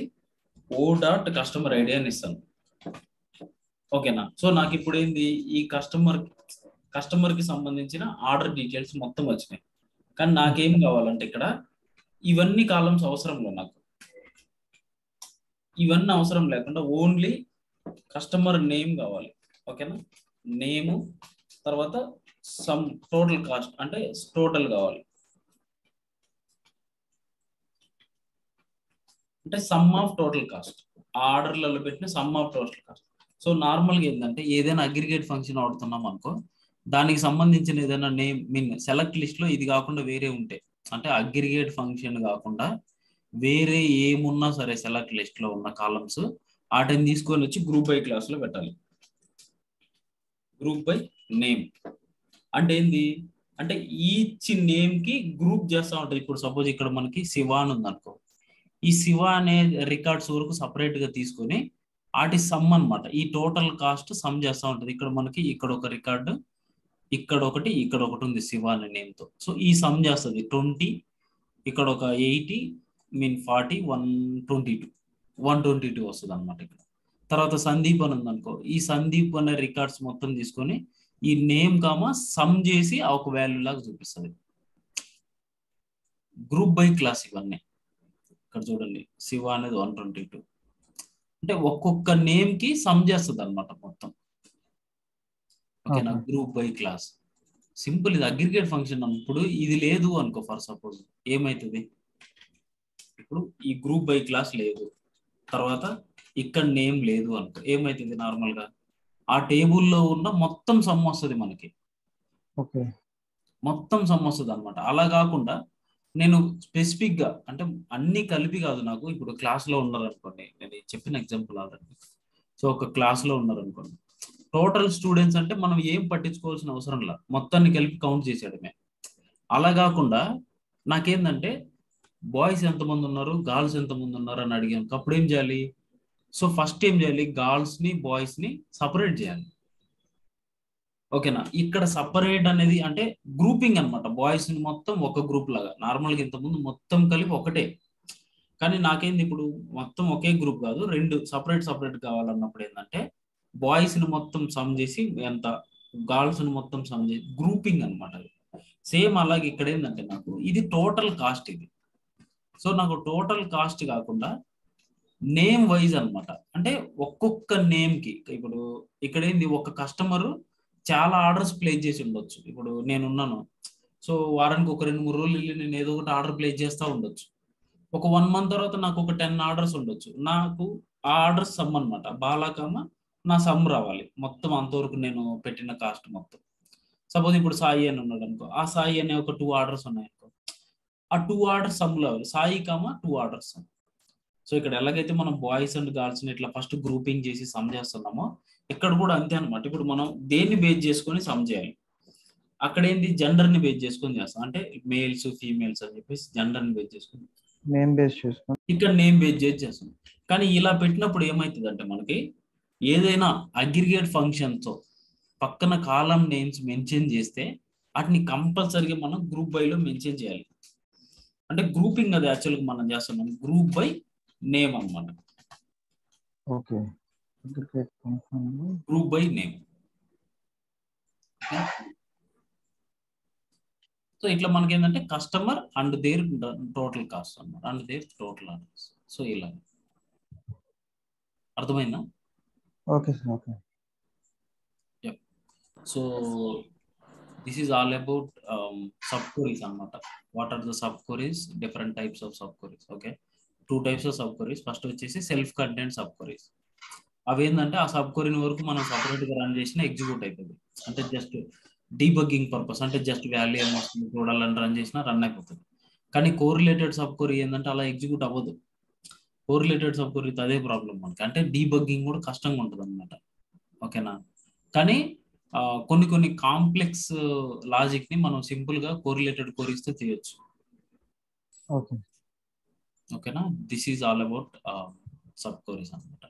ఓ డాట్ కస్టమర్ ఐడి అని ఇస్తాను. ఓకేనా? సో నాకు ఇప్పుడు ఏంది, ఈ కస్టమర్ కి సంబంధించిన ఆర్డర్ డీటెయిల్స్ మొత్తం వచ్చినాయి. కానీ నాకేం కావాలంటే ఇక్కడ ఇవన్నీ కాలమ్స్ అవసరం లేదు నాకు. ఇవన్నీ అవసరం లేకుండా ఓన్లీ కస్టమర్ నేమ్ కావాలి. ఓకేనా? నేము తర్వాత సమ్ టోటల్ కాస్ట్ అంటే టోటల్ కావాలి. అంటే సమ్ ఆఫ్ టోటల్ కాస్ట్, ఆర్డర్లలో పెట్టిన some of total cost. So నార్మల్గా ఏంటంటే ఏదైనా అగ్రిగేట్ ఫంక్షన్ వాడుతున్నాం అనుకో, దానికి సంబంధించిన ఏదైనా నేమ్ సెలెక్ట్ లిస్ట్ లో ఇది కాకుండా వేరే ఉంటే, అంటే అగ్రిగేట్ ఫంక్షన్ కాకుండా వేరే ఏమున్నా సరే సెలెక్ట్ లిస్ట్ లో ఉన్న కాలమ్స్ వాటిని తీసుకొని వచ్చి గ్రూప్ బై క్లాస్ లో పెట్టాలి. గ్రూప్ బై నేమ్ అంటే ఏంది అంటే ఈచ్ నేమ్ కి గ్రూప్ చేస్తా ఉంటాయి. ఇప్పుడు సపోజ్ ఇక్కడ మనకి శివ అని ఉంది అనుకో, ఈ శివ అనే రికార్డ్స్ వరకు సపరేట్ గా తీసుకొని వాటి సమ్ అన్నమాట, ఈ టోటల్ కాస్ట్ సమ్ చేస్తా ఉంటది. ఇక్కడ మనకి ఇక్కడ ఒక రికార్డు, ఇక్కడ ఒకటి ఉంది శివ అనే నేమ్ తో. సో ఈ సమ్ చేస్తుంది 20, ఇక్కడ ఒక 80 40 122 వస్తుంది అనమాట ఇక్కడ. తర్వాత సందీప్ అని ఉంది అనుకో, ఈ సందీప్ అనే రికార్డ్స్ మొత్తం తీసుకొని ఈ నేమ్ సమ్ చేసి ఒక వాల్యూ లాగా చూపిస్తుంది. గ్రూప్ బై క్లాస్ ఇవన్నీ. ఇక్కడ చూడండి శివ అనేది 122 అంటే ఒక్కొక్క నేమ్ కి సమ్ చేస్తుంది అనమాట మొత్తం. ఓకేనా? Group by class simple. ఇది అగ్రిగేట్ ఫంక్షన్. ఇప్పుడు ఇది లేదు అనుకో, ఫర్ సపోజ్ ఏమైతుంది, ఇప్పుడు ఈ గ్రూప్ బై క్లాస్ లేదు, తర్వాత ఇక్కడ నేమ్ లేదు అనుకో, ఏమైతుంది నార్మల్ గా ఆ టేబుల్లో ఉన్న మొత్తం సమ్ వస్తుంది మనకి. మొత్తం సమ్ వస్తుంది అనమాట. అలా కాకుండా నేను స్పెసిఫిక్ గా అంటే అన్ని కలిపి కాదు, నాకు ఇప్పుడు క్లాస్ లో ఉన్నారు అనుకోండి, నేను చెప్పిన ఎగ్జాంపుల్ ఆల్రెడీ. సో ఒక క్లాస్ లో ఉన్నారు అనుకోండి, టోటల్ స్టూడెంట్స్ అంటే మనం ఏం పట్టించుకోవాల్సిన అవసరం లేదు, మొత్తాన్ని కలిపి కౌంట్ చేసేయడమే. అలా కాకుండా నాకేందంటే బాయ్స్ ఎంతమంది ఉన్నారు, గర్ల్స్ ఎంతమంది ఉన్నారు అని అడిగాను. అప్పుడు ఏం చేయాలి? సో ఫస్ట్ ఏం చేయాలి? గర్ల్స్ ని బాయ్స్ ని సపరేట్ చేయాలి. ఓకేనా? ఇక్కడ సపరేట్ అనేది అంటే గ్రూపింగ్ అనమాట. బాయ్స్ ని మొత్తం ఒక గ్రూప్ లాగా, నార్మల్గా ఇంతకుముందు మొత్తం కలిపి ఒకటే, కానీ నాకేంది ఇప్పుడు మొత్తం ఒకే గ్రూప్ కాదు, రెండు సపరేట్ సపరేట్ కావాలన్నప్పుడు ఏంటంటే బాయ్స్ ని మొత్తం సమ్ చేసి ఎంత, గర్ల్స్ ని మొత్తం సమ్ చేసి గ్రూపింగ్ అనమాట. అది సేమ్ అలాగే ఇక్కడ ఏంటంటే నాకు ఇది టోటల్ కాస్ట్ ఇది. సో నాకు టోటల్ కాస్ట్ కాకుండా నేమ్ వైజ్ అన్నమాట. అంటే ఒక్కొక్క నేమ్ కి ఇప్పుడు ఇక్కడ ఏంది, ఒక కస్టమర్ చాలా ఆర్డర్స్ ప్లేస్ చేసి ఉండొచ్చు. ఇప్పుడు నేనున్నాను, సో వారానికి ఒక 2-3 రోజులు వెళ్ళి నేను ఏదో ఒకటి ఆర్డర్ ప్లేస్ చేస్తూ ఉండొచ్చు. ఒక 1 మంత్ తర్వాత నాకు ఒక 10 ఆర్డర్స్ ఉండొచ్చు. నాకు ఆ ఆర్డర్స్ సమ్ అనమాట, బాలాకమ్మ నా సమ్ రావాలి మొత్తం అంతవరకు నేను పెట్టిన కాస్ట్ మొత్తం. సపోజ్ ఇప్పుడు సాయి అని ఉన్నాడు అనుకో, ఆ సాయి అనే ఒక 2 ఆర్డర్స్ ఉన్నాయి అనుకో, ఆ 2 ఆర్డర్స్ సమ్ రావాలి, సాయి 2 ఆర్డర్స్ సమ్. సో ఇక్కడ ఎలాగైతే మనం బాయ్స్ అండ్ గర్ల్స్ ని ఇట్లా ఫస్ట్ గ్రూపింగ్ చేసి సమ్ చేస్తున్నామో, ఇక్కడ కూడా అంతే అనమాట. ఇప్పుడు మనం దేన్ని బేస్ చేసుకొని సమ్ చేయాలి? అక్కడ ఏంది, జెండర్ ని బేస్ చేసుకొని చేస్తాం. అంటే మేల్స్ ఫీమేల్స్ అని చెప్పేసి జెండర్ ని బేస్ చేసుకొని, నేమ్ బేస్ చేసుకొని ఇక్కడ నేమ్ బేస్ చేసి చేస్తాం. కానీ ఇలా పెట్టినప్పుడు ఏమవుతుంది అంటే మనకి ఏదైనా అగ్రిగేట్ ఫంక్షన్ తో పక్కన కాలం నేమ్స్ మెన్షన్ చేస్తే వాటిని కంపల్సరీగా మనం గ్రూప్ బై లో మెన్షన్ చేయాలి. అంటే గ్రూపింగ్ అది యాక్చువల్గా మనం చేస్తున్నాం గ్రూప్ బై నేమ్ అన్నమాట. Okay, group by name. So ఇట్లా మనకి ఏంటంటే customer and their total cost అన్నమాట, and their total orders. So ఇలా అర్థమైందా? Okay sir. Okay. So this is all about sub queries అన్నమాట. What are the sub queries? Different types of sub queries. Okay, 2 types of sub queries. First వచ్చేసి self content sub queries. అవి ఏంటంటే ఆ sub క్వరీని వరకు మనం separate గా run చేసిన execute అవుతుంది. అంటే జస్ట్ డీబగ్గింగ్ పర్పస్, అంటే జస్ట్ వాల్యూ ఏమొస్తుంది చూడాలని రన్ చేసినా రన్ అయిపోతుంది. కానీ కోరిలేటెడ్ సబ్ క్వరీ ఏంటంటే అలా ఎగ్జిక్యూట్ అవ్వదు. కోరిలేటెడ్ సబ్ క్వరీతో అదే ప్రాబ్లం మనకి, అంటే డీబగ్గింగ్ కూడా కష్టంగా ఉంటుంది అనమాట. ఓకేనా? కానీ కొన్ని కాంప్లెక్స్ లాజిక్ ని మనం సింపుల్ గా కోరిలేటెడ్ క్వరీస్ తో చేయొచ్చు. ఓకే. ఓకేనా? This is all about sub queries అనమాట.